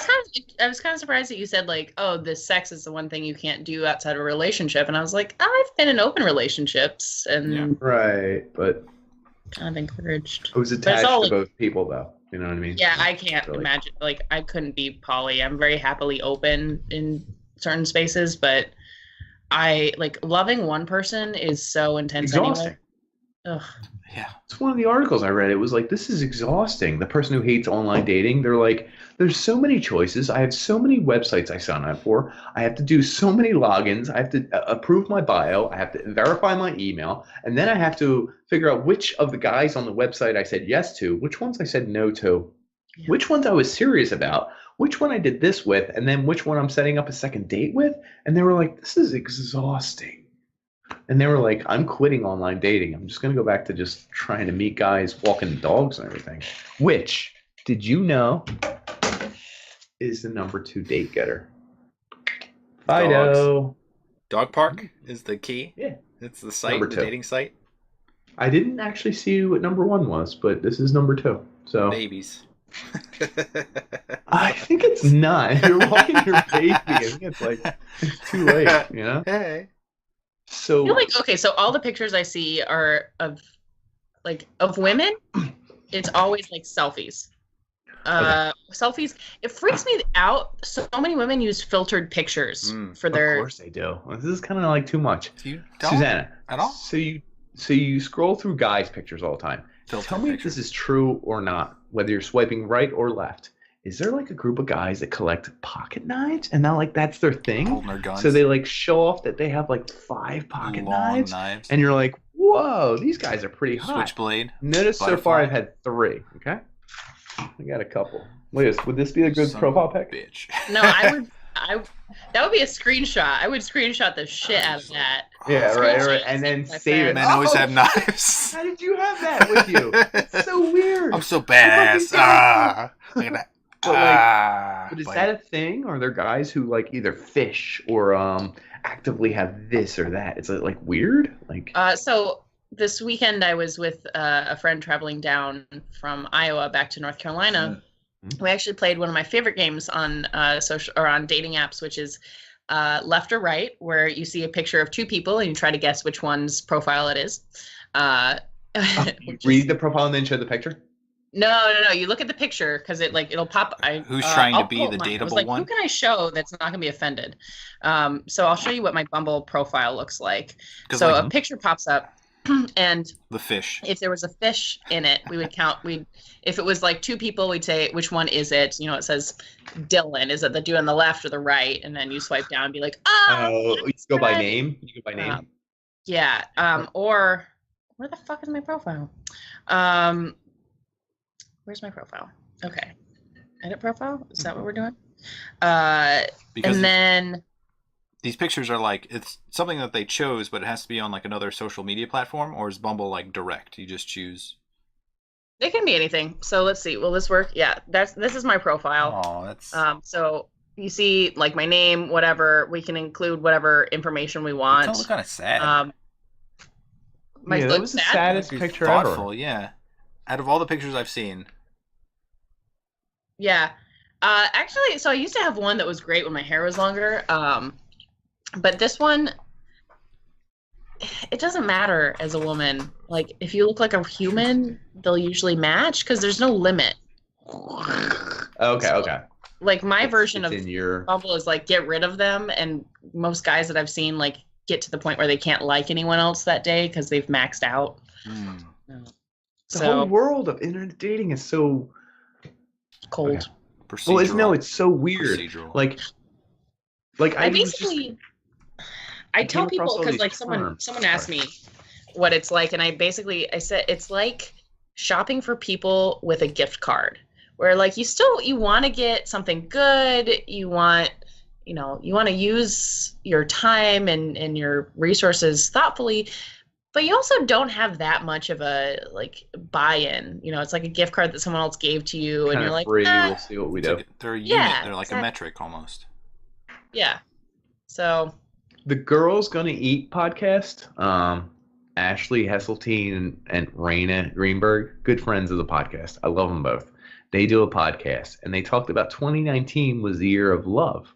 was kind of surprised that you said like, oh, the sex is the one thing you can't do outside of a relationship, and I was like, I've been in open relationships, and right, but kind of encouraged. I was attached to both people, though. You know what I mean? Yeah, I can't imagine. Like, I couldn't be poly. I'm very happily open in certain spaces, but I like loving one person is so intense. Exhausting. Anyway. Ugh. Yeah. It's one of the articles I read. It was like, this is exhausting. The person who hates online dating, they're like, there's so many choices. I have so many websites I sign up for. I have to do so many logins. I have to approve my bio. I have to verify my email. And then I have to figure out which of the guys on the website I said yes to, which ones I said no to, which ones I was serious about, which one I did this with, and then which one I'm setting up a second date with. And they were like, this is exhausting. And they were like, I'm quitting online dating. I'm just going to go back to just trying to meet guys, walking dogs and everything. Which, did you know, is the number 2 date getter? Fido. Dog park is the key? Yeah. It's the site, the dating site? I didn't actually see what number 1 was, but this is number 2. So babies. I think it's not. You're walking your baby. I think it's like, it's too late, you know? Hey. So I feel like, okay, so all the pictures I see are of women. It's always like selfies. Selfies. It freaks me out. So many women use filtered pictures for their. Of course they do. This is kind of like too much. You don't Susanna, at all. So you scroll through guys' pictures all the time. Tell me if this is true or not. Whether you're swiping right or left. Is there like a group of guys that collect pocket knives and now like that's their thing? Holding their guns. So they like show off that they have like 5 pocket knives. And you're like, whoa, these guys are pretty hot. Switchblade. Notice so far I've had 3. Okay, I got a couple. Liz, would this be a good profile pic? Bitch. No, that would be a screenshot. I would screenshot the shit out of that. Yeah, right. And then save it. Men always have knives. How did you have that with you? It's so weird. I'm so badass. But is that a thing? Are there guys who like either fish or actively have this or that? It's like weird. Like so this weekend I was with a friend traveling down from Iowa back to North Carolina. We actually played one of my favorite games on social or on dating apps, which is left or right, where you see a picture of 2 people and you try to guess which one's profile it is. You read the profile and then show the picture? No. You look at the picture because it'll pop. Who's trying to be the dateable I was like, one? Who can I show that's not going to be offended? So I'll show you what my Bumble profile looks like. So a picture pops up. And the fish. If there was a fish in it, we would count. If it was like 2 people, we'd say which one is it? You know, it says Dylan. Is it the dude on the left or the right? And then you swipe down and be like, you go by name. You go by name. Yeah. Or where the fuck is my profile? Where's my profile? Okay. Edit profile. Is that what we're doing? Because and then. These pictures are like, it's something that they chose, but it has to be on like another social media platform, or is Bumble like direct? You just choose. It can be anything. So let's see. Will this work? Yeah, this is my profile. Oh, that's. So you see like my name, whatever. We can include whatever information we want. It's all kind of sad. That was the saddest picture thoughtful, ever. Yeah. Out of all the pictures I've seen. Yeah. Actually, so I used to have one that was great when my hair was longer. But this one, it doesn't matter as a woman. Like, if you look like a human, they'll usually match because there's no limit. Okay. Like, my version of Bumble is, like, get rid of them. And most guys that I've seen, like, get to the point where they can't like anyone else that day because they've maxed out. The whole world of internet dating is so cold. Okay. Well, it's so weird. Like I tell people because like someone asked me what it's like, and I said it's like shopping for people with a gift card, where like you want to get something good, you want to use your time and your resources thoughtfully, but you also don't have that much of a like buy-in. You know, it's like a gift card that someone else gave to you, and you're like, free. We'll see what we do. They're a unit. They're like a metric almost. Yeah. So. The Girls Gonna Eat podcast, Ashley Hesseltine and Raina Greenberg, good friends of the podcast. I love them both. They do a podcast, and they talked about 2019 was the year of love.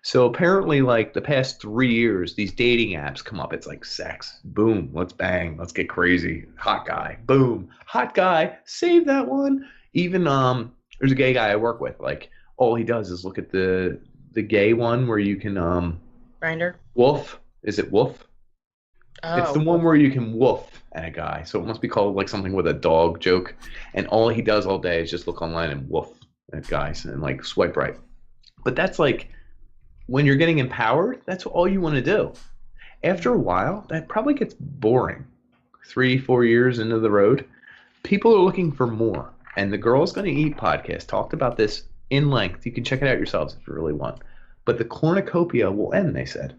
So apparently, like the past 3 years, these dating apps come up. It's like sex, boom, let's bang, let's get crazy. Hot guy, boom, hot guy, save that one. Even there's a gay guy I work with. Like all he does is look at the gay one where you can Grindr. Wolf? Is it Wolf? It's the Oh, one where you can woof at a guy. So it must be called like something with a dog joke. And all he does all day is just look online and woof at guys and like swipe right. But that's like when you're getting empowered, that's all you want to do. After a while, that probably gets boring. 3-4 years into the road, people are looking for more. And the Girls Gonna Eat podcast talked about this in length. You can check it out yourselves if you really want. But the cornucopia will end, they said.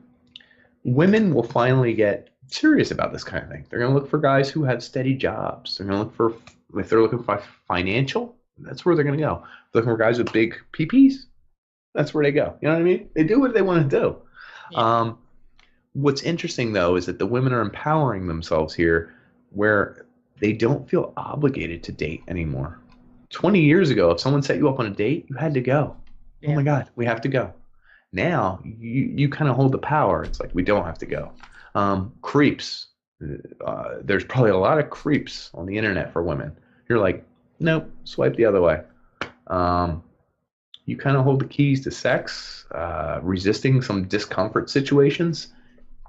Women will finally get serious about this kind of thing. They're going to look for guys who have steady jobs. They're going to look for, if they're looking for financial, that's where they're going to go. If they're looking for guys with big PPs, that's where they go. You know what I mean? They do what they want to do. Yeah. What's interesting, though, is that the women are empowering themselves here where they don't feel obligated to date anymore. 20 years ago, if someone set you up on a date, you had to go. Yeah. Oh, my God, we have to go. Now, you kind of hold the power. It's like, we don't have to go. Creeps. There's probably a lot of creeps on the internet for women. You're like, nope, swipe the other way. You kind of hold the keys to sex, resisting some discomfort situations.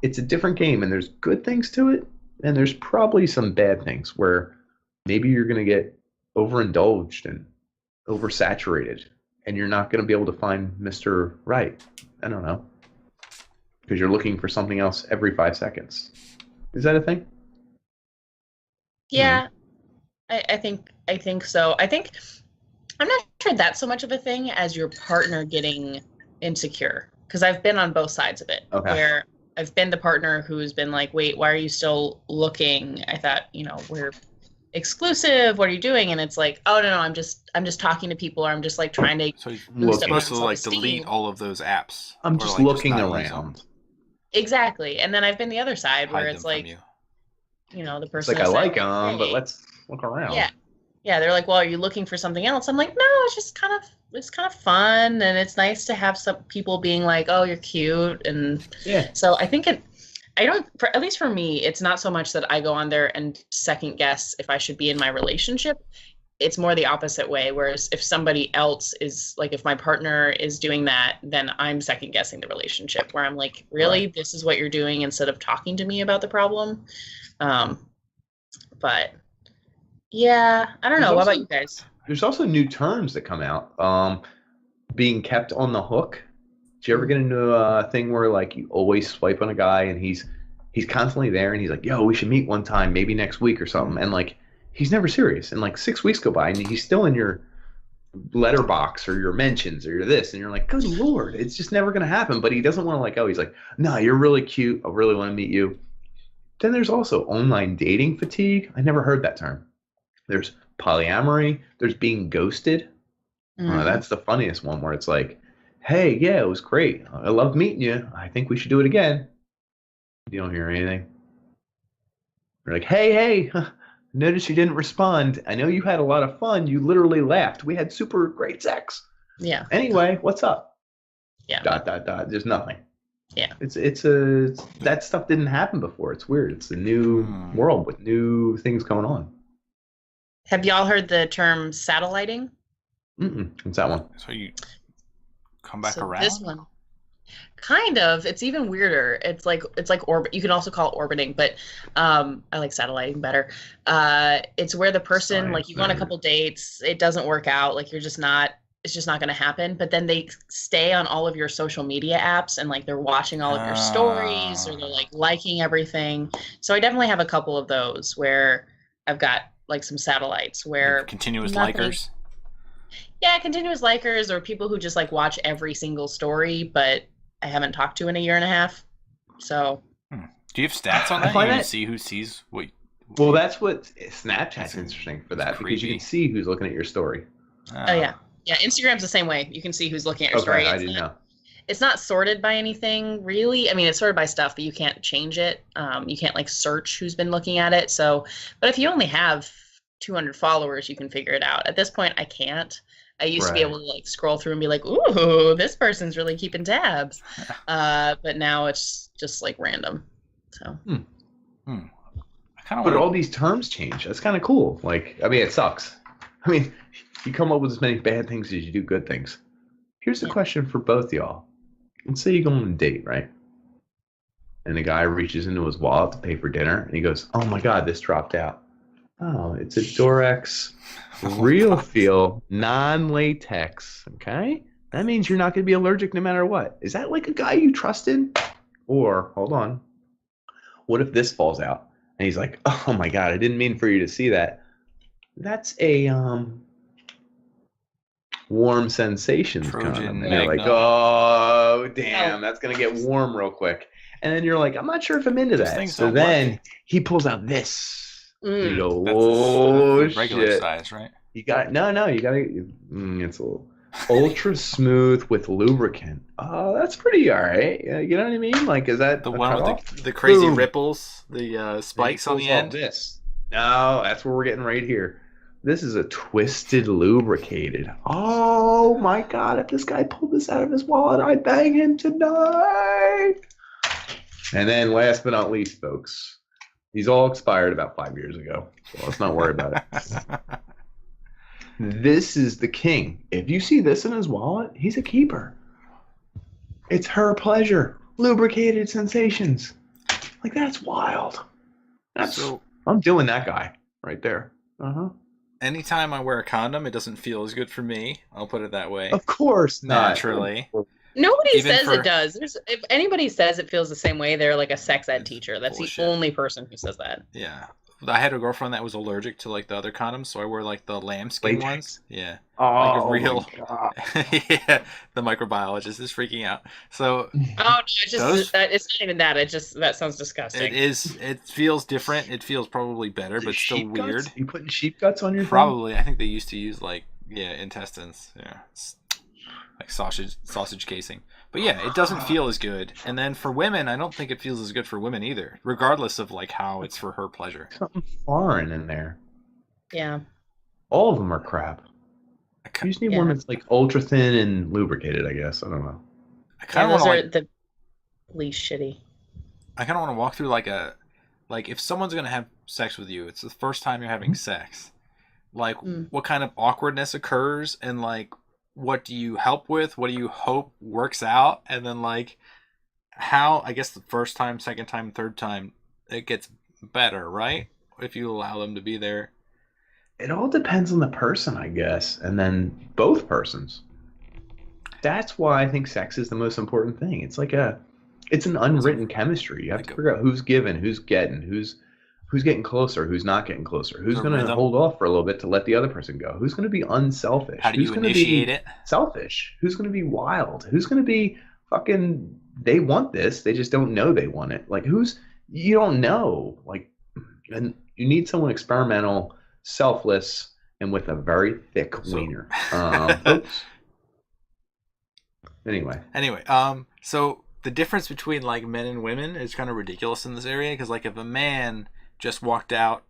It's a different game, and there's good things to it, and there's probably some bad things where maybe you're going to get overindulged and oversaturated, and you're not going to be able to find Mr. Right. I don't know. Because you're looking for something else every 5 seconds. Is that a thing? Yeah, I think so. I think I'm not sure that's so much of a thing as your partner getting insecure. Because I've been on both sides of it. Okay. Where I've been the partner who's been like, wait, why are you still looking? I thought, we're exclusive. What are you doing? And it's like, oh no, I'm just talking to people, or I'm just like trying to. So you're supposed to like delete all of those apps. I'm just like, looking around. Exactly, and then I've been the other side where it's like, the person. It's like I like them, but let's look around. Yeah. They're like, well, are you looking for something else? I'm like, no, it's just kind of fun, and it's nice to have some people being like, oh, you're cute, and So I think at least for me, it's not so much that I go on there and second guess if I should be in my relationship. It's more the opposite way. Whereas if somebody else is like, if my partner is doing that, then I'm second guessing the relationship, where I'm like, really, This is what you're doing instead of talking to me about the problem. But yeah, I don't know. What about you guys? There's also new terms that come out. Being kept on the hook. Did you ever get into a thing where like you always swipe on a guy and he's constantly there and he's like, yo, we should meet one time, maybe next week or something, and like he's never serious, and like 6 weeks go by and he's still in your letterbox or your mentions or your this, and you're like, good Lord, it's just never gonna happen. But he doesn't want to let go. He's like, no, you're really cute, I really want to meet you. Then there's also online dating fatigue. I never heard that term. There's polyamory. There's being ghosted. That's the funniest one, where it's like, hey, yeah, it was great. I loved meeting you. I think we should do it again. You don't hear anything. You're like, hey, notice you didn't respond. I know you had a lot of fun. You literally laughed. We had super great sex. Yeah. Anyway, what's up? Yeah. ... There's nothing. Yeah. It's that stuff didn't happen before. It's weird. It's a new world with new things going on. Have y'all heard the term satelliting? What's that one? So you come back around? This one. Kind of. It's even weirder. It's like orbit. You can also call it orbiting, but I like satelliting better. It's where the person, like, you go on a couple dates, it doesn't work out, like it's just not going to happen, but then they stay on all of your social media apps, and like they're watching all of your stories, or they're like liking everything. So I definitely have a couple of those where I've got like some satellites where continuous likers. Yeah, continuous likers, or people who just like watch every single story, but I haven't talked to in a year and a half. So, do you have stats on that? You can see who sees what? Well, that's what Snapchat's interesting for that, because you can see who's looking at your story. Oh yeah. Instagram's the same way. You can see who's looking at your story. I didn't know. It's not sorted by anything, really. I mean, it's sorted by stuff, but you can't change it. You can't like search who's been looking at it. So, but if you only have 200 followers, you can figure it out. At this point, I can't. I used to be able to like scroll through and be like, ooh, this person's really keeping tabs. But now it's just like random. So. But all these terms change. That's kind of cool. Like, I mean, it sucks. I mean, you come up with as many bad things as you do good things. Here's a question for both y'all. Let's say you go on a date, right? And the guy reaches into his wallet to pay for dinner, and he goes, "Oh my God, this dropped out. Oh, it's a Durex Real Feel non-latex. Okay, that means you're not going to be allergic no matter what. Is that like a guy you trusted? Or hold on, what if this falls out?" And he's like, "Oh my God, I didn't mean for you to see that. That's a warm sensations Trojan condom." And you're like, magnet. "Oh damn, that's gonna get warm real quick." And then you're like, "I'm not sure if I'm into Those that." things So don't then work. he pulls out this. You go, That's "Oh the regular shit!" size, right? You got no. You got to. It's a little ultra smooth with lubricant. Oh, that's pretty all right. Yeah, you know what I mean? Like, is that The a one cutoff? with the crazy Boom. ripples, the spikes on the Pulls out end? This. No, that's what we're getting right here. This is a twisted lubricated. Oh my God! If this guy pulled this out of his wallet, I'd bang him tonight. And then, last but not least, folks, these all expired about 5 years ago, so let's not worry about it. This is the king. If you see this in his wallet, he's a keeper. It's her pleasure. Lubricated sensations. Like, that's wild. I'm doing that guy right there. Anytime I wear a condom, it doesn't feel as good for me. I'll put it that way. Of course not. Naturally. Nobody says it does. If anybody says it feels the same way, they're like a sex ed teacher. That's bullshit. The only person who says that. Yeah. I had a girlfriend that was allergic to like the other condoms, so I wear like the lambskin ones. Yeah. Oh, like a real. Yeah, the microbiologist is freaking out. So. Oh no! It's not even that. That sounds disgusting. It is. It feels different. It feels probably better, but still weird. You putting sheep guts on your Probably. I think they used to use like intestines. Yeah. Like sausage casing. But yeah, it doesn't feel as good. And then for women, I don't think it feels as good for women either, regardless of like how it's for her pleasure. Something foreign in there. Yeah. All of them are crap. You just need one that's like ultra thin and lubricated, I guess. I don't know. Those are the least shitty. I kind of want to walk through like if someone's going to have sex with you, it's the first time you're having sex. Like what kind of awkwardness occurs and like what do you help with? What do you hope works out? And then like how, I guess the first time, second time, third time, it gets better, right? If you allow them to be there. It all depends on the person, I guess. And then both persons. That's why I think sex is the most important thing. It's like it's an unwritten chemistry. You have to figure out who's giving, who's getting, who's getting closer, who's not getting closer, who's going to hold off for a little bit to let the other person go, who's going to be unselfish, how do you initiate it? Selfish, who's going to be wild, who's going to be fucking, they want this, they just don't know they want it. Like you don't know. Like, and you need someone experimental, selfless, and with a very thick wiener. Anyway, so the difference between like men and women is kind of ridiculous in this area because like if a man just walked out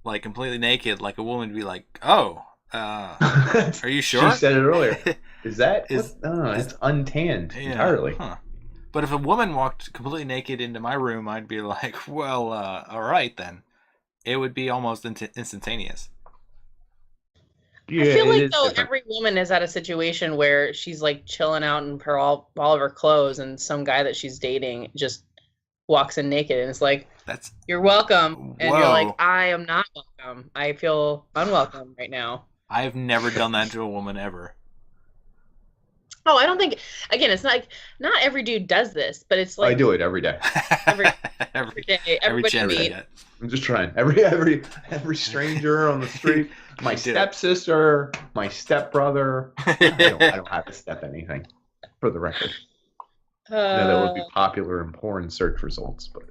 like completely naked, like a woman would be like, "Oh, are you sure?" She said it earlier. It's untanned entirely. Huh. But if a woman walked completely naked into my room, I'd be like, "Well, all right then." It would be almost instantaneous. Yeah, I feel like though every woman is at a situation where she's like chilling out in all of her clothes, and some guy that she's dating just walks in naked, and it's like, "You're welcome," and you're like, "I am not welcome. I feel unwelcome right now." I've never done that to a woman ever. Oh, I don't think. Again, it's like not every dude does this, but it's like I do it every day. Every day, everybody meet. I'm just trying. Every stranger on the street, my stepsister, my stepbrother. I don't have to step anything, for the record. That would be popular in porn search results, but.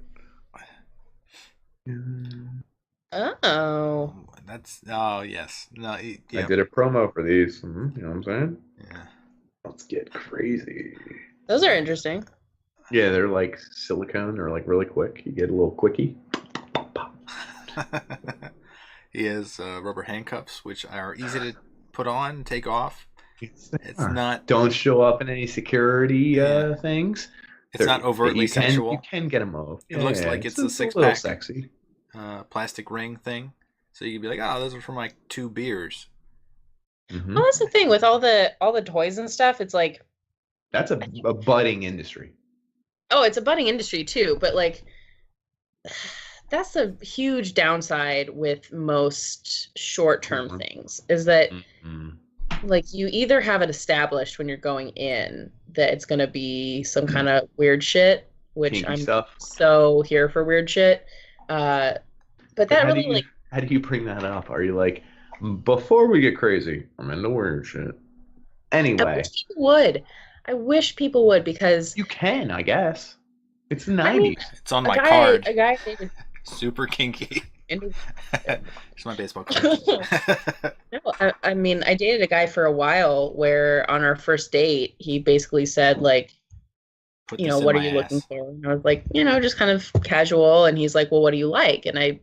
Yes. No, I did a promo for these. You know what I'm saying? Yeah. Let's get crazy. Those are interesting. Yeah, they're like silicone or like really quick. You get a little quickie. He has rubber handcuffs, which are easy to put on and take off. It's not. Don't show up in any security things. It's not overtly sexual. You can get them off. It looks like it's a six-pack. Little sexy. Plastic ring thing. So you could be like, "Oh, those are from like 2 beers." Mm-hmm. Well, that's the thing with all the toys and stuff. It's like that's a budding industry. Oh, it's a budding industry too, but like that's a huge downside with most short-term Mhm. things is that Mhm. like you either have it established when you're going in that it's going to be some kind of weird shit, which Kinky I'm stuff. so here for weird shit. Uh, but But that really like how do you bring that up? Are you like, before we get crazy, I'm into weird shit. I wish Anyway, people would. I wish people would because you can, I guess. It's the I mean, 90s. It's on my card. a guy I dated Super kinky. into Here's my baseball card. no, I mean, I dated a guy for a while where on our first date, he basically said, like, Put you know, this in what are my you looking ass. for? And I was like, you know, just kind of casual. And he's like, well, what do you like? And I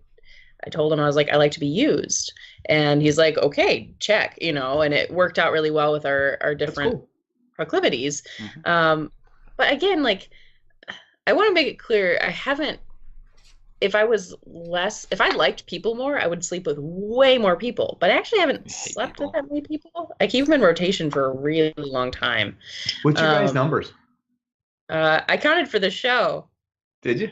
told him, I was like, I like to be used. And he's like, okay, check, you know, and it worked out really well with our That's different cool. proclivities. Mhm. But again, like, I want to make it clear, I haven't if I liked people more, I would sleep with way more people. But I actually haven't I hate slept with people. that many people. I keep them in rotation for a really long time. What's your guys' Um, numbers? I counted for the show. Did you?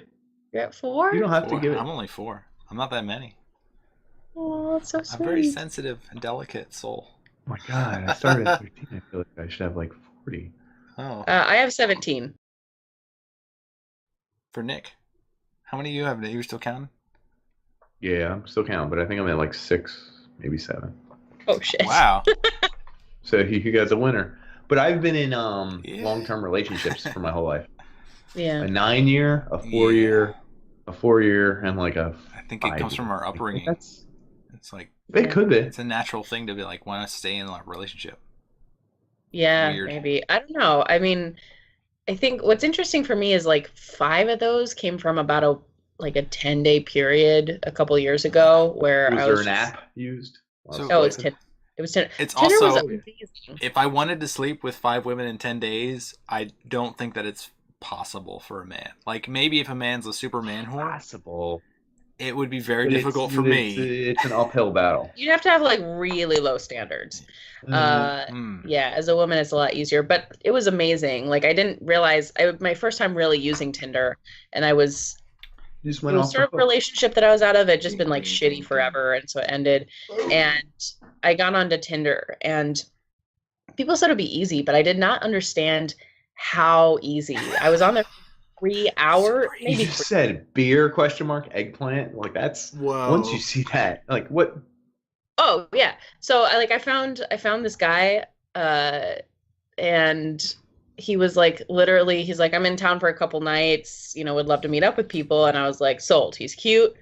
You're at You 4? don't have to 4. give it. I'm only 4. I'm not that many. Oh, that's so I'm a very sweet. sensitive and delicate soul. Oh my God, I started at 13. I feel like I should have like 40. Oh, I have 17. for Nick. How many do you have? Are you still counting? Yeah, I'm still counting, but I think I'm at like 6, maybe 7. Oh shit. Wow. So you guys a winner. But I've been in Yeah. long-term relationships for my whole life. Yeah. A 9-year, a 4-year, a 4-year, and like a I think it comes 5-year. from our Like, upbringing. That's It's like it. Could be. it's a natural thing to be like want to stay in a relationship. Yeah, Weird. maybe. I don't know. I mean, I think what's interesting for me is like 5 of those came from about a like a 10-day period a couple years ago where Was I there was an just app used? So- oh, it's 10. It was 10. It's Tinder was also amazing. if I wanted to sleep with 5 women in 10 days, I don't think that it's possible for a man. Like maybe if a man's a Superman whore, Possible. it would be very But difficult for me. It's an uphill battle. You'd have to have like really low standards. Yeah, as a woman, it's a lot easier, but it was amazing. Like I didn't realize my first time really using Tinder, and Just it went was off sort the of a hook. relationship that I was out of. It just been like shitty forever, and so it ended. And I got onto Tinder, and people said it'd be easy, but I did not understand how easy. I was on there for 3 hours, Super You maybe just said beer question mark eggplant. Like that's Whoa. once you see that, like what? Oh yeah. So I found this guy and he was like literally he's like I'm in town for a couple nights, you know, would love to meet up with people and I was like sold. He's cute.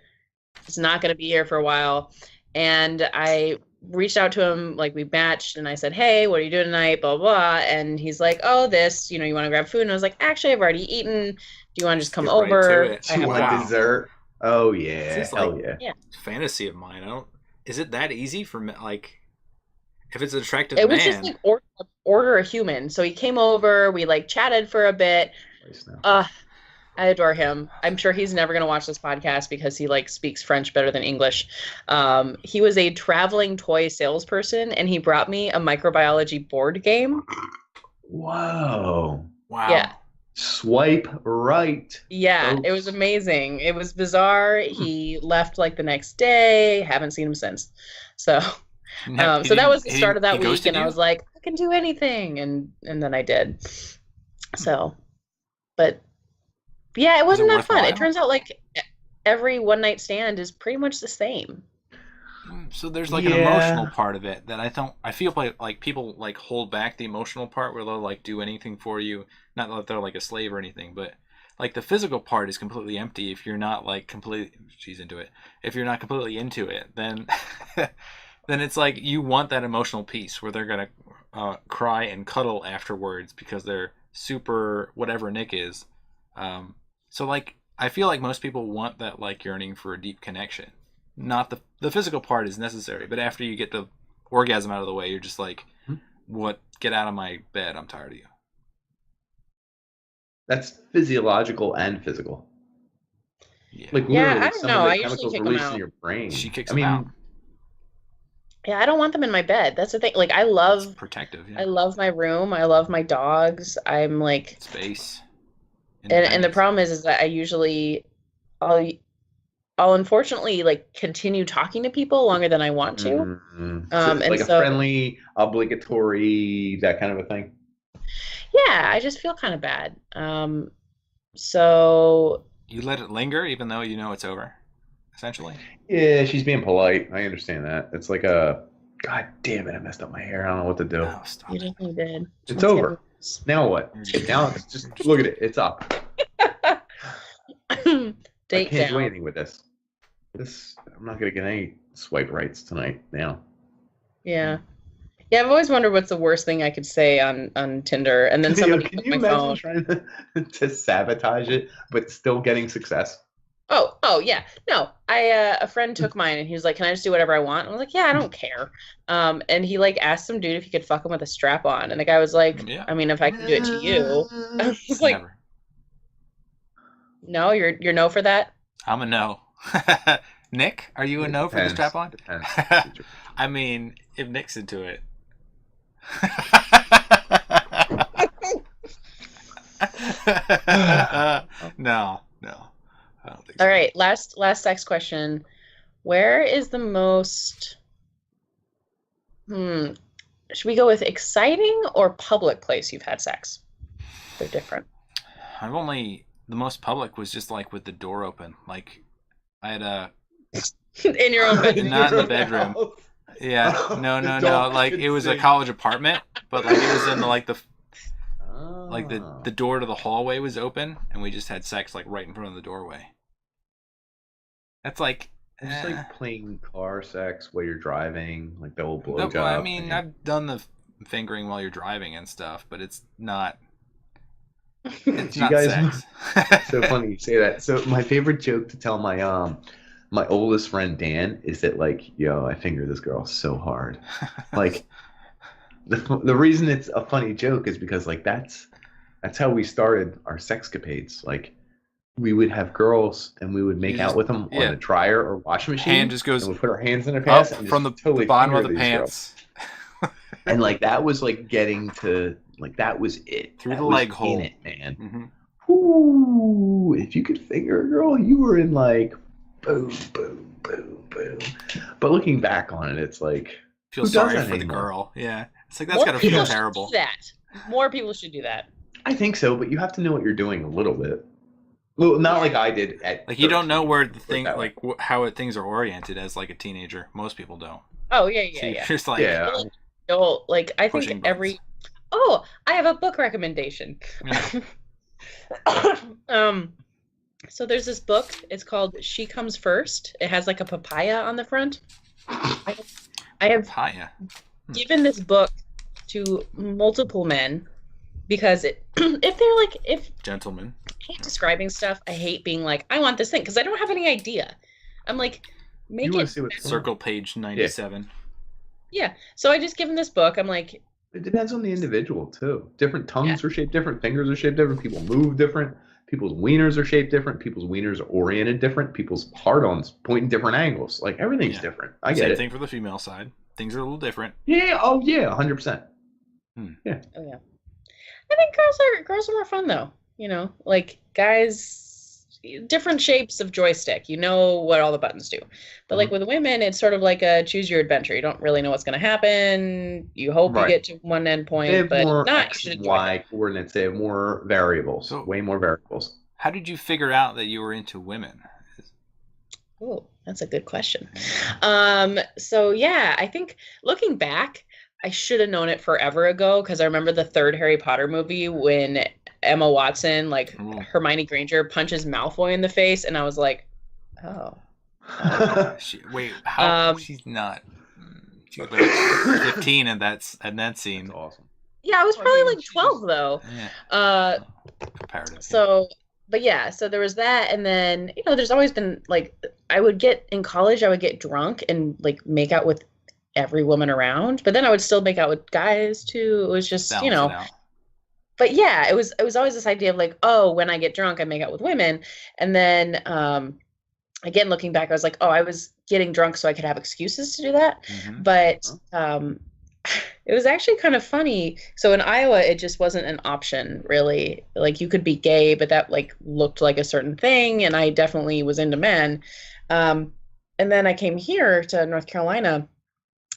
He's not going to be here for a while. And I reached out to him like we matched and I said, "Hey, what are you doing tonight?" blah blah. And he's like, "Oh, this, you know, you want to grab food?" And I was like, "Actually, I've already eaten. Do you want to just come Get right to over? it. I You have want Wow. dessert? Oh This yeah, is hell like yeah. fantasy of mine. I don't. Is it that easy for me? Like, if it's an attractive It man, was just like order a human. So he came over, we like chatted for a bit. Nice now. I adore him. I'm sure he's never going to watch this podcast because he like speaks French better than English. He was a traveling toy salesperson and he brought me a microbiology board game. Whoa. wow. Yeah. Swipe right. Yeah, folks. it was amazing. It was bizarre. He left like the next day. Haven't seen him since. So, No, so that was the he- start of that he week, ghosted and I you? was like, I can do anything, and then I did. So, but yeah, it wasn't that fun. It worthwhile? turns out like every one night stand is pretty much the same. So there's like an Yeah. emotional part of it that I feel like people like hold back the emotional part where they'll like do anything for you. Not that they're like a slave or anything, but like the physical part is completely empty if you're not like completely she's into it. If you're not completely into it, then then it's like you want that emotional piece where they're gonna cry and cuddle afterwards because they're super whatever Nick is. So like I feel like most people want that like yearning for a deep connection. Not the physical part is necessary, but after you get the orgasm out of the way, you're just like, what? Get out of my bed. I'm tired of you. That's physiological and physical. Yeah. Like Yeah, literally, I don't some know. of I the usually chemicals kick 'em released out. in your brain. She kicks I him mean, out. Yeah, I don't want them in my bed. That's the thing. Like I It's love protective. I Yeah. love my room. I love my dogs. I'm like Space. And the problem is that I usually I'll unfortunately like continue talking to people longer than I want to. So like a friendly, obligatory, that kind of a thing. Yeah, I just feel kind of bad. So you let it linger even though you know it's over, essentially. Yeah, she's being polite. I understand that. It's like a, God damn it, I messed up my hair. I don't know what to do. Oh, stop you definitely did. It's over. Now what? Now it's just look at it. It's up. I can't do anything with this. I'm not gonna get any swipe rights tonight. Now. Yeah. Yeah, I've always wondered what's the worst thing I could say on Tinder, and then somebody can you imagine trying to sabotage it but still getting success? Oh yeah. No, a friend took mine and he was like, "Can I just do whatever I want?" And I was like, "Yeah, I don't care." And he like asked some dude if he could fuck him with a strap on, and the guy was like, Yeah. "I mean, if I can do it to you," I was like, Never. "No, you're no for that." I'm a no. Nick, are you a no for the strap on? Depends. I mean, if Nick's into it. No. I don't think so. All right, last sex question. Where is the most should we go with exciting or public place you've had sex? They're different. The most public was just like with the door open. Like I had a in your own bedroom. Not in the bedroom. Yeah. No. Like it was a college apartment, but like it was in the door to the hallway was open and we just had sex like right in front of the doorway. That's like it's like playing car sex while you're driving, like the old blowjob. No, I mean, I've done the fingering while you're driving and stuff, but it's not. It's not sex. So funny you say that. So my favorite joke to tell my oldest friend Dan is that like, yo, I finger this girl so hard. Like the reason it's a funny joke is because like that's how we started our sexcapades. Like we would have girls and we would make out with them on a dryer or washing machine. Hand just goes. And we put our hands in their pants and from the bottom of the pants. And like that was like getting to like that was it. Through the leg hole, in it, man. Mm-hmm. Ooh, if you could finger a girl, you were in like boom, boom, boom, boom. But looking back on it, it's like feel sorry for the girl. Yeah, it's like that's gotta feel terrible. More people should do that. I think so, but you have to know what you're doing a little bit. Well, not like I did at. Like you don't know where the thing, like how things are oriented as like a teenager. Most people don't. Oh yeah. Just like like I think every. Oh, I have a book recommendation. Yeah. So there's this book. It's called She Comes First. It has like a papaya on the front. I have papaya. Given this book to multiple men because if gentlemen, I hate describing stuff. I hate being like, I want this thing because I don't have any idea. I'm like, make it circle page 97. Yeah. So I just give them this book. I'm like, it depends on the individual too. Different tongues are shaped different. Fingers are shaped different. People move different. People's wieners are shaped different. People's wieners are oriented different. People's hard-ons point in different angles. Like everything's different. I get it. Same thing for the female side. Things are a little different. Yeah. Oh yeah. 100%. Yeah. Oh yeah. I think girls are more fun though. You know, like guys, different shapes of joystick. You know what all the buttons do. But like with women, it's sort of like a choose your adventure. You don't really know what's going to happen. You hope you get to one end point, but more not. X, Y coordinates. They have more variables. So, way more variables. How did you figure out that you were into women? Oh, that's a good question. So yeah, I think looking back, I should have known it forever ago because I remember the third Harry Potter movie when Emma Watson, like Hermione Granger, punches Malfoy in the face, and I was like, oh. Wait, how? She's not. She was like 15 in that scene. That's awesome. Yeah, I was probably like 12 though. Yeah. Comparative. So, but yeah, so there was that, and then there's always been like in college I would get drunk and like make out with every woman around, but then I would still make out with guys too. It was just but yeah, it was always this idea of like, oh, when I get drunk I make out with women, and then again looking back I was like, oh, I was getting drunk so I could have excuses to do that. But It was actually kind of funny. So in Iowa, it just wasn't an option, really. Like you could be gay, but that like looked like a certain thing, and I definitely was into men. Um, and then I came here to North Carolina,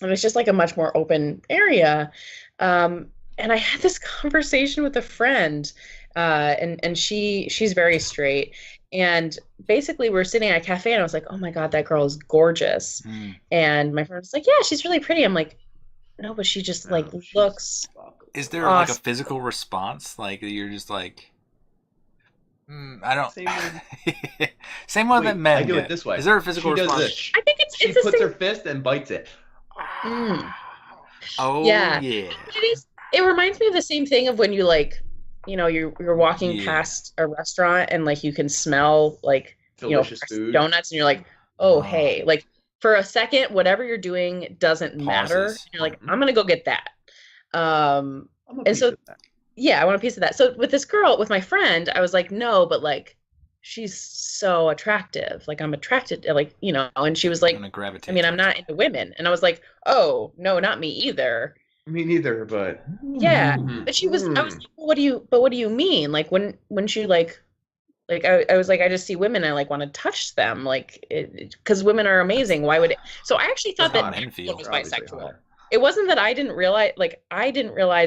and it's just like a much more open area. And I had this conversation with a friend, and she's very straight. And basically, we're sitting at a cafe, and I was like, "Oh my God, that girl is gorgeous." And my friend was like, "Yeah, she's really pretty." I'm like, "No, but she just like looks Is there like a physical response? Like you're just like, I don't. Same one that men I do get. it this way. Is there a physical response? This. I think she puts her fist and bites it. Oh yeah. yeah. It reminds me of the same thing of when you like, you know, you're walking past a restaurant and like you can smell like delicious food, donuts, and you're like, oh hey, like for a second, whatever you're doing doesn't matter. And you're like, I'm gonna go get that. And so yeah, I want a piece of that. So with this girl, with my friend, I was like, no, but like she's so attractive. Like I'm attracted, like, you know, and she was like, I mean, I'm not into women. And I was like, oh, no, not me either. Me neither, but yeah. But I was like, what do you mean? Like when she like I was like, I just see women, I like want to touch them, like because women are amazing. Why would it? So I actually thought that everyone was bisexual. It wasn't that I didn't realize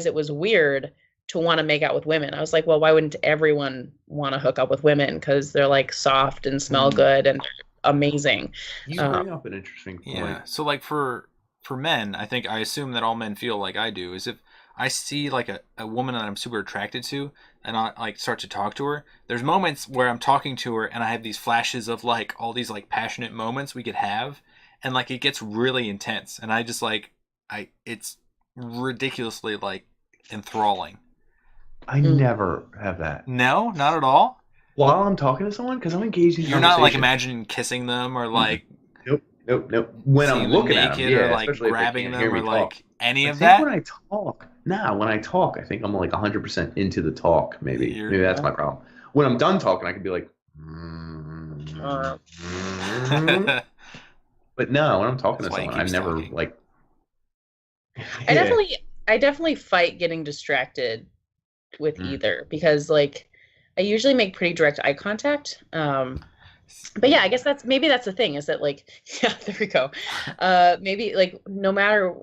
it was weird to want to make out with women. I was like, well, why wouldn't everyone want to hook up with women? Because they're like soft and smell good and they're amazing. You bring up an interesting point. Yeah. So like for men, I assume that all men feel like I do, is if I see like a woman that I'm super attracted to and I like start to talk to her, there's moments where I'm talking to her and I have these flashes of like all these like passionate moments we could have, and like it gets really intense, and I just like it's ridiculously like enthralling. I never have that. No, not at all. While I'm talking to someone, because I'm engaged in You're not like imagining kissing them or like Nope. When I'm looking at them, or like grabbing them or like any of that. When I talk, I think I'm like 100% into the talk. Maybe that's my problem. When I'm done talking, I can be like, but no, when I'm talking to someone, I've never like. I definitely fight getting distracted with either, because like I usually make pretty direct eye contact. But yeah, I guess that's the thing, is that like, yeah, there we go. Maybe like no matter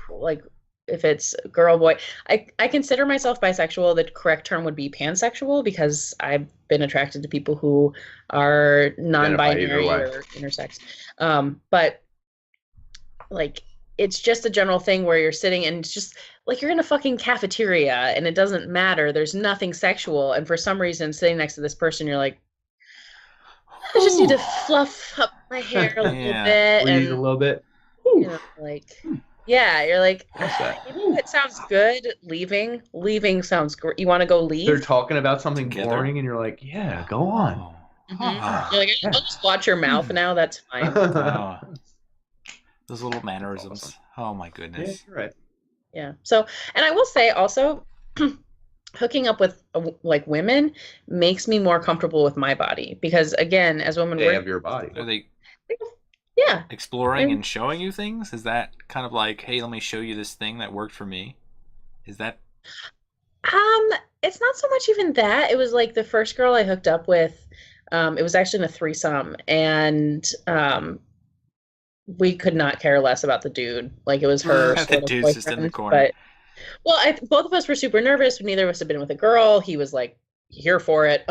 like if it's girl, boy, I consider myself bisexual. The correct term would be pansexual, because I've been attracted to people who are non-binary or intersex. But like it's just a general thing where you're sitting and it's just like you're in a fucking cafeteria and it doesn't matter. There's nothing sexual, and for some reason sitting next to this person, you're like, I just need to fluff up my hair a little bit. Breathe a little bit. You know, like, yeah, you're like, it sounds good. Leaving sounds great. You want to go leave? They're talking about something boring, and you're like, yeah, go on. You're like, I'll just watch your mouth now. That's fine. Those little mannerisms. Awesome. Oh my goodness. Yeah, you're right. Yeah. So, and I will say also, hooking up with like women makes me more comfortable with my body, because again, as women, they have your body. Are they yeah exploring and showing you things? Is that kind of like, hey, let me show you this thing that worked for me? Is that it's not so much even that. It was like the first girl I hooked up with, it was actually in a threesome, and we could not care less about the dude. Like it was her the dude's just in the corner. But well, both of us were super nervous. Neither of us had been with a girl. He was like here for it.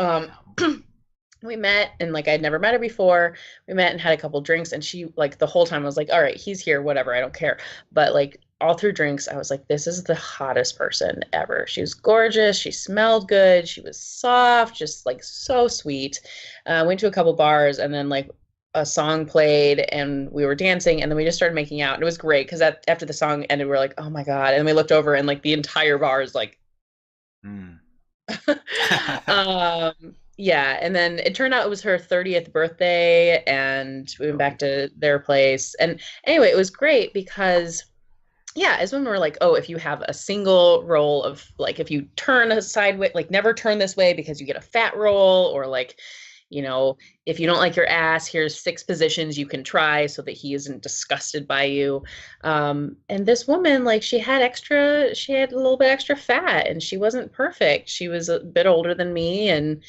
We met, and like I'd never met her before. We met and had a couple drinks, and she like the whole time I was like, all right, he's here, whatever, I don't care. But like all through drinks, I was like, this is the hottest person ever. She was gorgeous. She smelled good. She was soft, just like so sweet. Went to a couple bars, and then like a song played and we were dancing, and then we just started making out, and it was great because after the song ended, we were like, oh my God. And we looked over and like the entire bar is like yeah. And then it turned out it was her 30th birthday, and we went back to their place. And anyway, it was great because yeah, as women were like, oh, if you have a single roll of like, if you turn a sideways, like never turn this way because you get a fat roll, or like, you know, if you don't like your ass, here's 6 positions you can try so that he isn't disgusted by you. And this woman, like, she had a little bit extra fat, and she wasn't perfect. She was a bit older than me, and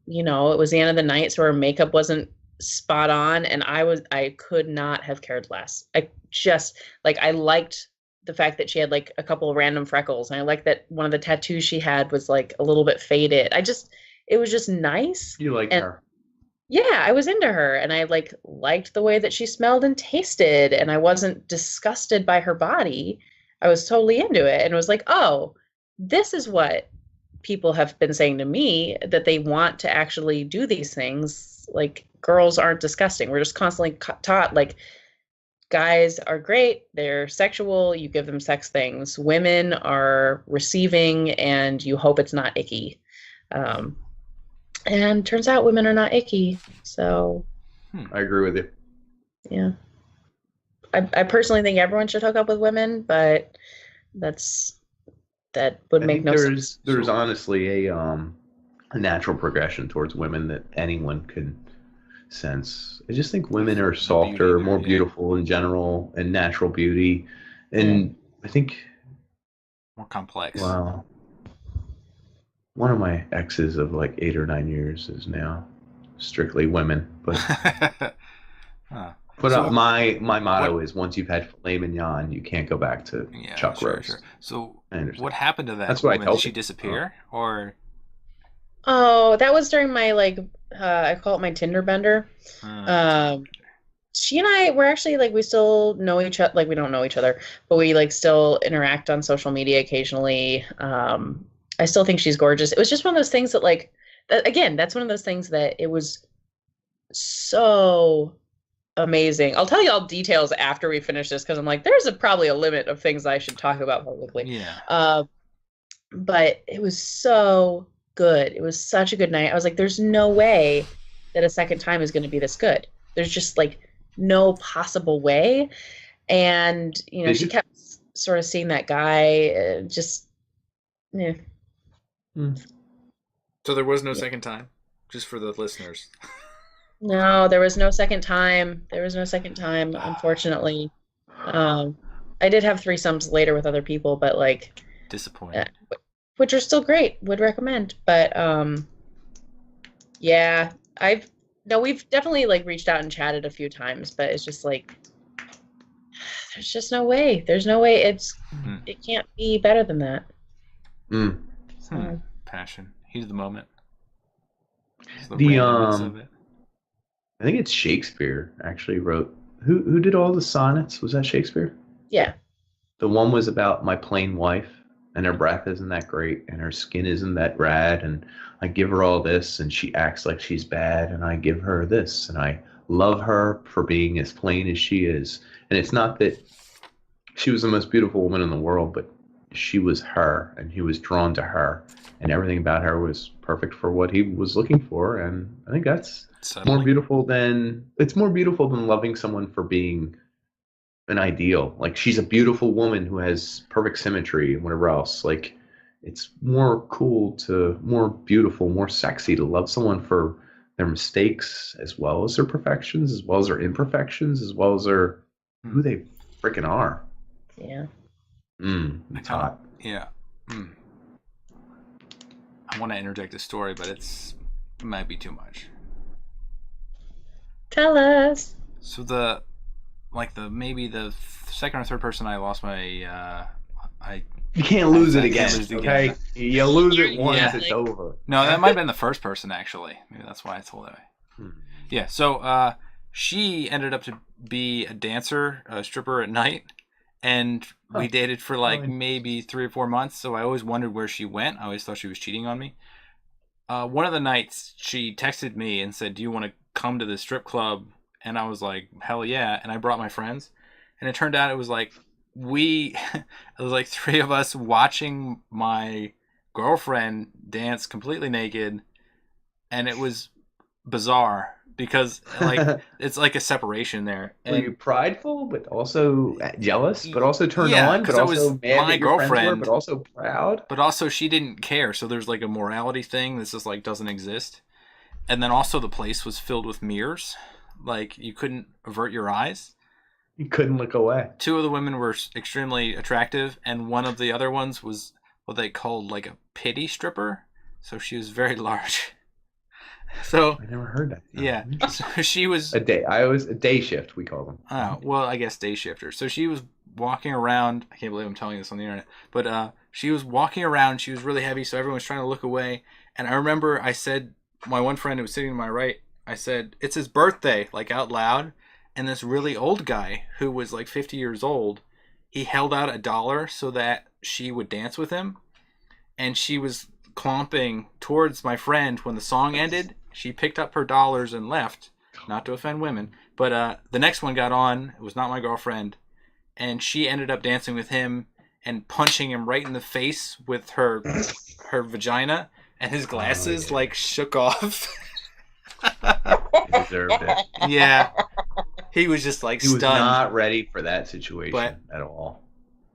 you know, it was the end of the night, so her makeup wasn't spot on, and I could not have cared less. I just, like, I liked the fact that she had like a couple of random freckles, and I liked that one of the tattoos she had was like a little bit faded. It was just nice. You liked her. Yeah, I was into her, and I liked the way that she smelled and tasted, and I wasn't disgusted by her body. I was totally into it, and it was like, oh, this is what people have been saying to me, that they want to actually do these things. Like, girls aren't disgusting. We're just constantly taught, like, guys are great, they're sexual, you give them sex things. Women are receiving, and you hope it's not icky. And turns out women are not icky. So I agree with you. Yeah. I personally think everyone should hook up with women, but that would make no sense. There's honestly a natural progression towards women that anyone can sense. I just think women are softer, more beautiful in general, and natural beauty. And I think more complex. Wow. One of my exes of like 8 or 9 years is now strictly women. But my motto is, once you've had filet mignon, you can't go back to chuck roast. Sure. So what happened to that? That's what I tell Did she disappear or? Oh, that was during my I call it my Tinder bender. She and I were actually we still know each other. Like, we don't know each other, but we still interact on social media occasionally. I still think she's gorgeous. It was just one of those things that again, that's one of those things that it was so amazing. I'll tell you all details after we finish this, because I'm like, there's probably a limit of things I should talk about publicly. Yeah. But it was so good. It was such a good night. I was like, there's no way that a second time is going to be this good. There's just no possible way. And she kept sort of seeing that guy. Yeah. So there was no second time, just for the listeners. No, there was no second time. Unfortunately. I did have threesomes later with other people, but disappointing. Which are still great. Would recommend. But yeah, we've definitely reached out and chatted a few times, but it's just there's just no way. There's no way it can't be better than that. Passion, heat of the moment. I think it's Shakespeare actually wrote. Who did all the sonnets? Was that Shakespeare? Yeah. The one was about my plain wife, and her breath isn't that great, and her skin isn't that rad, and I give her all this, and she acts like she's bad, and I give her this, and I love her for being as plain as she is. And it's not that she was the most beautiful woman in the world, but she was her, and he was drawn to her, and everything about her was perfect for what he was looking for. And I think that's more beautiful than loving someone for being an ideal. She's a beautiful woman who has perfect symmetry and whatever else. It's more cool more beautiful, more sexy to love someone for their mistakes, as well as their perfections, as well as their imperfections, as well as who they freaking are. Yeah. It's hot. Yeah. I want to interject a story, but it might be too much. Tell us. So maybe the second or third person I lost my you can't lose it again. Okay, you lose it once, it's over. No, that might have been the first person actually. Maybe that's why I told that way. Yeah. So she ended up to be a dancer, a stripper at night. And we dated for maybe 3 or 4 months, so I always wondered where she went. I always thought she was cheating on me. One of the nights, she texted me and said, "Do you want to come to the strip club?" And I was like, "Hell yeah!" And I brought my friends, and it turned out it was it was 3 of us watching my girlfriend dance completely naked, and it was bizarre. Because it's a separation there. Were you prideful, but also jealous, but also turned on, but also mad my that your girlfriend, friends were, but also proud? But also she didn't care, so there's a morality thing that's just doesn't exist. And then also the place was filled with mirrors. Like, you couldn't avert your eyes. You couldn't look away. 2 of the women were extremely attractive, and one of the other ones was what they called like a pity stripper. So she was very large. So I never heard that. Yeah. So she was a day shift, we call them. Oh, well, I guess day shifter. So she was walking around. I can't believe I'm telling you this on the internet. But she was walking around. She was really heavy, so everyone was trying to look away. And I remember I said, my one friend who was sitting to my right, I said, "It's his birthday," like out loud. And this really old guy who was like 50 years old, he held out $1 so that she would dance with him. And she was clomping towards my friend when the song ended. She picked up her dollars and left, not to offend women. But the next one got on. It was not my girlfriend. And she ended up dancing with him and punching him right in the face with her vagina. And his glasses like shook off. He deserved it. Yeah. He was just like stunned. He was not ready for that situation at all.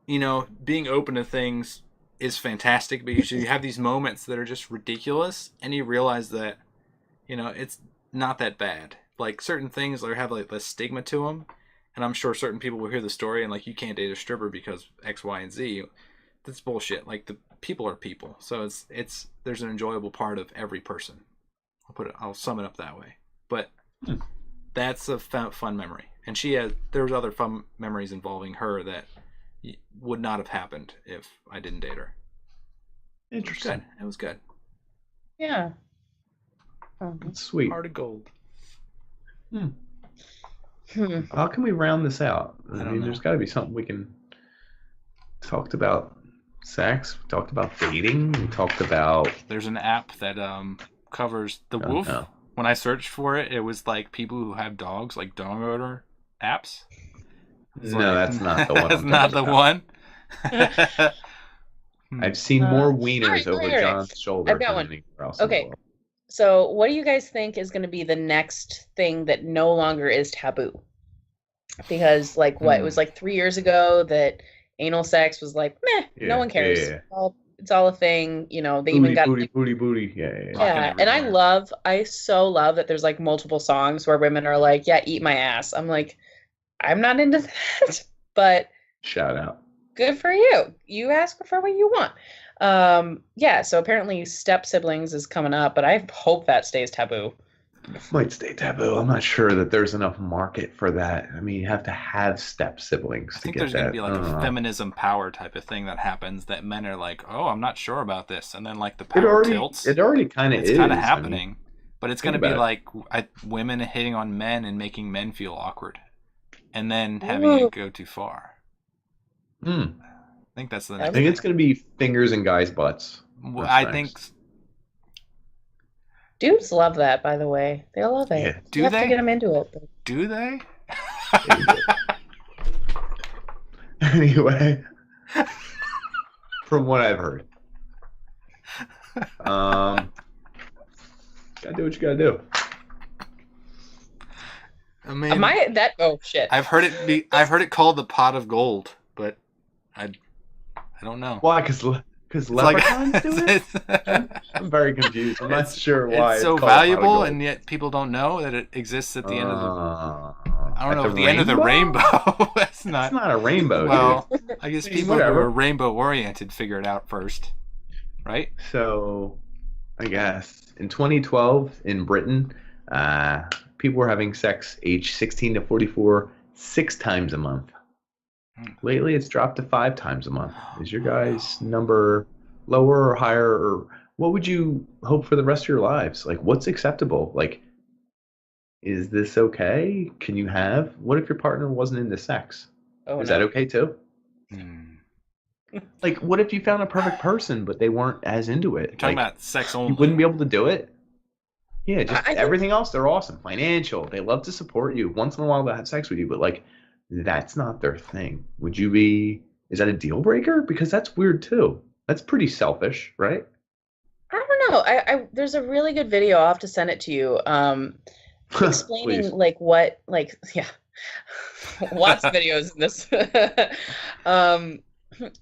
You know, being open to things is fantastic because you have these moments that are just ridiculous and you realize that, you know, it's not that bad. Like, certain things have like a stigma to them, and I'm sure certain people will hear the story and like, you can't date a stripper because X, Y, and Z. That's bullshit. Like, the people are people, so it's there's an enjoyable part of every person. I'll sum it up that way. But that's a fun memory, and there was other fun memories involving her that would not have happened if I didn't date her. Interesting. It was good. Yeah. That's sweet. Heart of gold. How can we round this out? I mean, know. There's got to be something we can talked about. Sex. We talked about dating. We talked about. There's an app that covers the woof. No. When I searched for it, it was like people who have dogs, like dog odor apps. That's not the one. That's not the one. I've seen more wieners over John's shoulder. I've got one. Okay. So what do you guys think is going to be the next thing that no longer is taboo? Because like it was like 3 years ago that anal sex was like, meh, no one cares. Yeah. It's all a thing, you know, they even got booty. Yeah. And I so love that there's like multiple songs where women are like, yeah, eat my ass. I'm like, I'm not into that, but shout out. Good for you. You ask for what you want. Yeah, so apparently step siblings is coming up, but I hope that stays taboo. Might stay taboo. I'm not sure that there's enough market for that. I mean, you have to have step siblings. I think there's going to be like a feminism power type of thing that happens that men are like, oh, I'm not sure about this. And then like the power tilts. It already kind of is. It's kind of happening. But it's going to be like women hitting on men and making men feel awkward. And then having it go too far. I think that's the next thing. It's going to be fingers in guys' butts. I think... Dudes love that, by the way. They love it. Yeah. You have to get them into it. But... Do they? Anyway, from what I've heard, gotta do what you gotta do. I mean, oh shit! I've heard it called the pot of gold, but I don't know. Why? Because leprechauns do it? I'm very confused. I'm not sure why. It's so valuable, and yet people don't know that it exists at the end of the... I don't know, at the end of the rainbow. It's not a rainbow, well, dude. I guess people who are rainbow-oriented figure it out first, right? So, I guess, in 2012, in Britain, people were having sex age 16 to 44 6 times a month. Lately, it's dropped to 5 times a month. Is your guys' number lower or higher, or what would you hope for the rest of your lives? Like, what's acceptable? Like, is this okay? Can you have? What if your partner wasn't into sex? Is that okay too? Like, what if you found a perfect person, but they weren't as into it? You're talking about sex only. You wouldn't be able to do it? Yeah, just everything else, they're awesome. Financial. They love to support you. Once in a while, they'll have sex with you, but like, that's not their thing. Is that a deal breaker? Because that's weird too. That's pretty selfish, right? I don't know. There's a really good video. I'll have to send it to you. Explaining like lots of videos in this.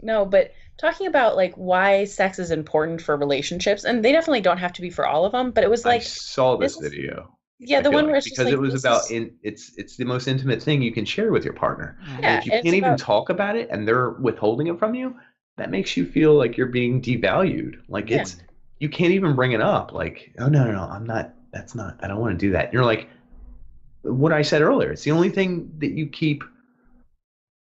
No, but talking about like why sex is important for relationships, and they definitely don't have to be for all of them, but it was I like saw this this is video. yeah, I the feel one where like it's just because it like was this about is it's the most intimate thing you can share with your partner. And yeah, if you and it's can't even about talk about it and they're withholding it from you, that makes you feel like you're being devalued. Like yeah, you can't even bring it up. Like, oh no, I'm not. That's not. I don't want to do that. And you're like what I said earlier. It's the only thing that you keep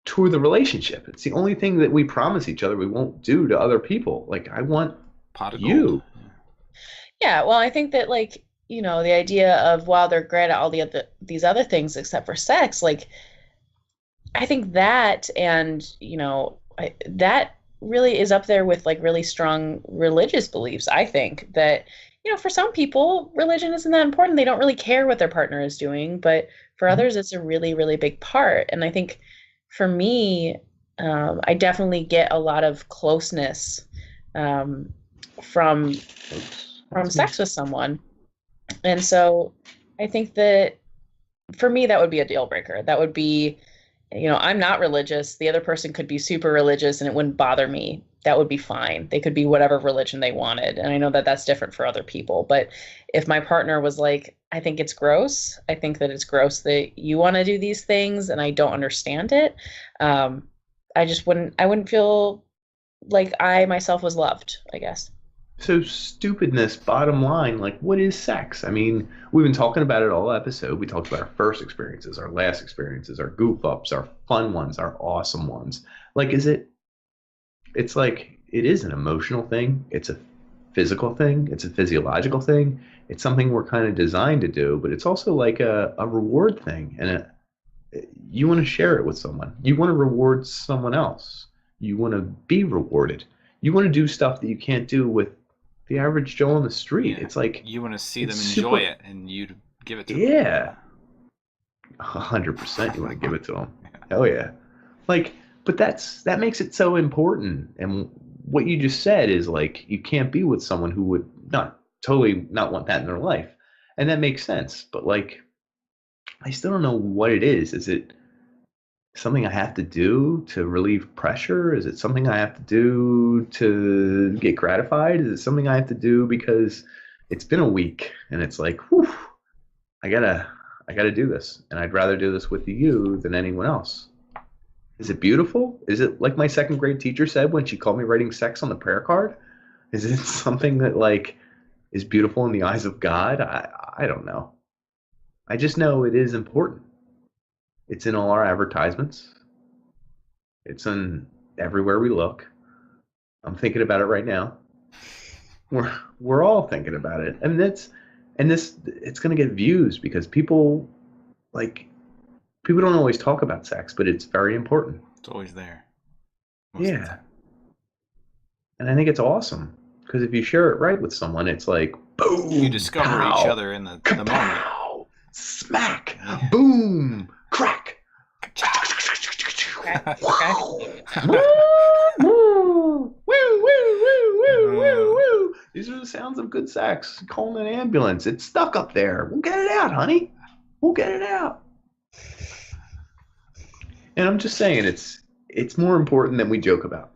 to the relationship. It's the only thing that we promise each other we won't do to other people. Like I want Pot of gold. you. yeah. Well, I think that like the idea of wow, they're great at all these other things except for sex, like I think that and that really is up there with like really strong religious beliefs. I think that for some people religion isn't that important. They don't really care what their partner is doing, but for Mhm. others it's a really really big part. And I think for me, I definitely get a lot of closeness um, from Oops, from that's me. sex with someone. And so I think that for me that would be a deal breaker. That would be I'm not religious. The other person could be super religious and it wouldn't bother me. That would be fine. They could be whatever religion they wanted. And I know that that's different for other people. But if my partner was like, I think it's gross, I think that it's gross that you want to do these things and I don't understand it, I wouldn't feel like I myself was loved, I guess. So stupidness, bottom line, like what is sex? I mean, we've been talking about it all episode. We talked about our first experiences, our last experiences, our goof ups, our fun ones, our awesome ones. Like, it's like it is an emotional thing, it's a physical thing, it's a physiological thing, it's something we're kind of designed to do, but it's also like a reward thing. You want to share it with someone. You want to reward someone else. You want to be rewarded. You want to do stuff that you can't do with the average Joe on the street. Yeah. It's like You want to see them it's enjoy super, it, and you give it to them. yeah, 100%. You want to give it to them. Hell yeah. Like, but that makes it so important. And what you just said is like you can't be with someone who would not totally not want that in their life, and that makes sense. But like, I still don't know what it is. Is it something I have to do to relieve pressure? Is it something I have to do to get gratified? Is it something I have to do because it's been a week and it's like, whew, I gotta do this, and I'd rather do this with you than anyone else. Is it beautiful? Is it like my second grade teacher said when she called me writing sex on the prayer card? Is it something that like is beautiful in the eyes of God? I don't know. I just know it is important. It's in all our advertisements. It's in everywhere we look. I'm thinking about it right now. We're all thinking about it. I mean it's gonna get views because people don't always talk about sex, but it's very important. It's always there. Most of the Yeah. time. And I think it's awesome. Because if you share it right with someone, it's like boom. You discover each pow, other in the moment. kapow, smack, Yeah. boom, crack. Okay. Woo, woo, woo, woo, woo, woo, woo. These are the sounds of good sex. Calling an ambulance. It's stuck up there. We'll get it out, honey. We'll get it out. And I'm just saying, it's more important than we joke about.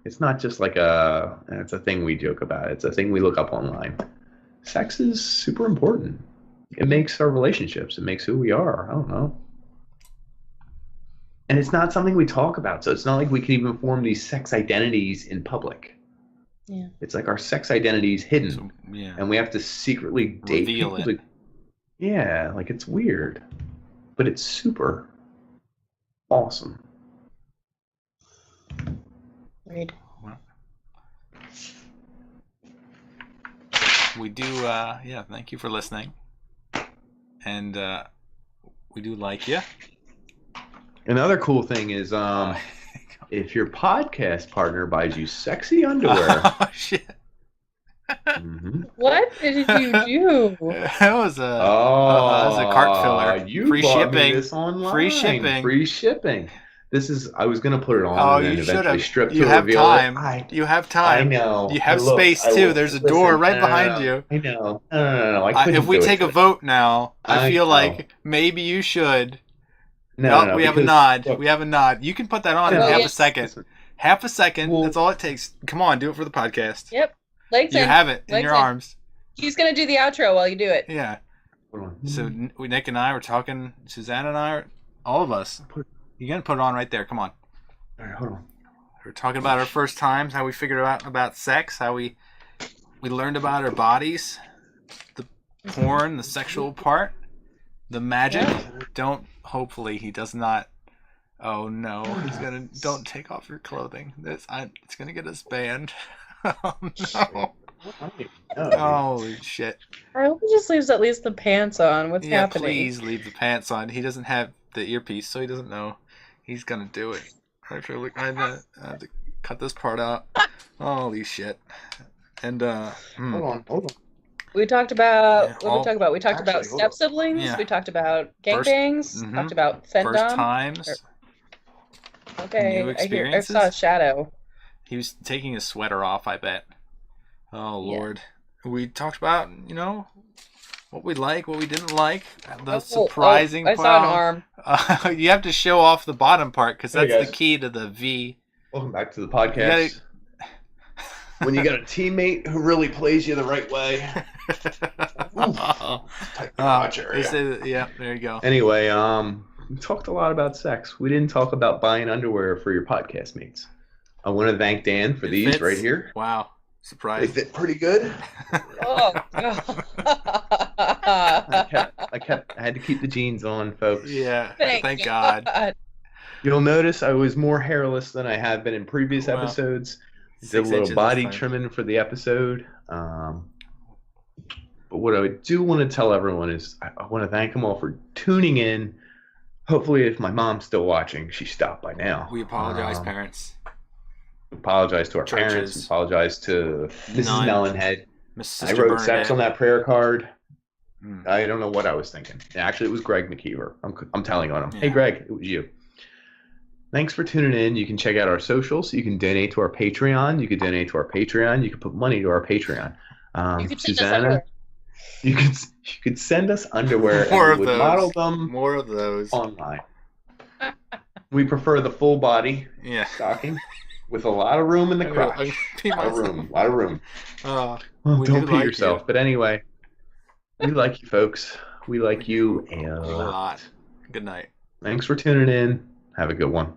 It's not just like it's a thing we joke about. It's a thing we look up online. Sex is super important. It makes our relationships. It makes who we are. I don't know. And it's not something we talk about. So it's not like we can even form these sex identities in public. Yeah. It's like our sex identity's hidden. So, yeah. And we have to secretly date Reveal people it. yeah, like it's weird. But it's super awesome. Right. Well, we do, yeah, thank you for listening. And we do like you. Another cool thing is if your podcast partner buys you sexy underwear. Oh, shit. Mm-hmm. What did you do? That was a cart filler. You Free bought shipping. me this online. Free shipping. Free shipping. I was gonna put it on Oh, and then you eventually should strip have. to You have reveal time. it. You have time. I know. You have Look, space I too. look. There's a Listen, door right no, behind you. I know. No. I couldn't If we do take it. a vote now, I feel know. like maybe you should. No, we have a nod. We have a nod. You can put that on in half a second. Listen. Half a second. That's all it takes. Come on, do it for the podcast. Yep. Legs you in. have it in Legs your in. arms. He's going to do the outro while you do it. Yeah. So Nick and I were talking, Susanna and I, all of us. You're going to put it on right there. Come on. All right, hold on. We're talking about our first times, how we figured out about sex, how we learned about our bodies, the porn, the sexual part, the magic. Hopefully he does not. Oh no, don't take off your clothing. It's going to get us banned. Oh no. Holy shit. I hope he just leaves at least the pants on. What's happening? Please leave the pants on. He doesn't have the earpiece, so he doesn't know. He's going to do it. I have to cut this part out. Holy shit. And Hold on. We talked about We talked about step siblings. Yeah. We talked about gangbangs. Mm-hmm. Talked about fendom. First times. Okay, New I experiences. saw a shadow. He was taking his sweater off, I bet. Oh Lord. Yeah. We talked about, what we like, what we didn't like. The surprising I saw an arm. You have to show off the bottom part because that's the key to the V. Welcome back to the podcast. When you got a teammate who really plays you the right way. Yeah, there you go. Anyway, we talked a lot about sex. We didn't talk about buying underwear for your podcast mates. I want to thank Dan for these right here. Wow. Surprise. They fit pretty good. Oh, I had to keep the jeans on, folks. Yeah, thank God. You'll notice I was more hairless than I have been in previous episodes. Did a little body trimming for the episode. But what I do want to tell everyone is I want to thank them all for tuning in. Hopefully, if my mom's still watching, she stopped by now. We apologize, parents. Apologize to our parents. Apologize to Mrs. Melonhead. I wrote sex on that prayer card. I don't know what I was thinking. Actually, it was Greg McKeever. I'm telling on him. Yeah. Hey, Greg, it was you. Thanks for tuning in. You can check out our socials. You can donate to our Patreon. You can donate to our Patreon. You can put money to our Patreon. Susanna, you could send us underwear. More and of those. Model them. More of those online. We prefer the full body stocking with a lot of room in the crotch. A lot of room. Don't pee yourself. You. But anyway, we like you, folks. We like you a lot. Good night. Thanks for tuning in. Have a good one.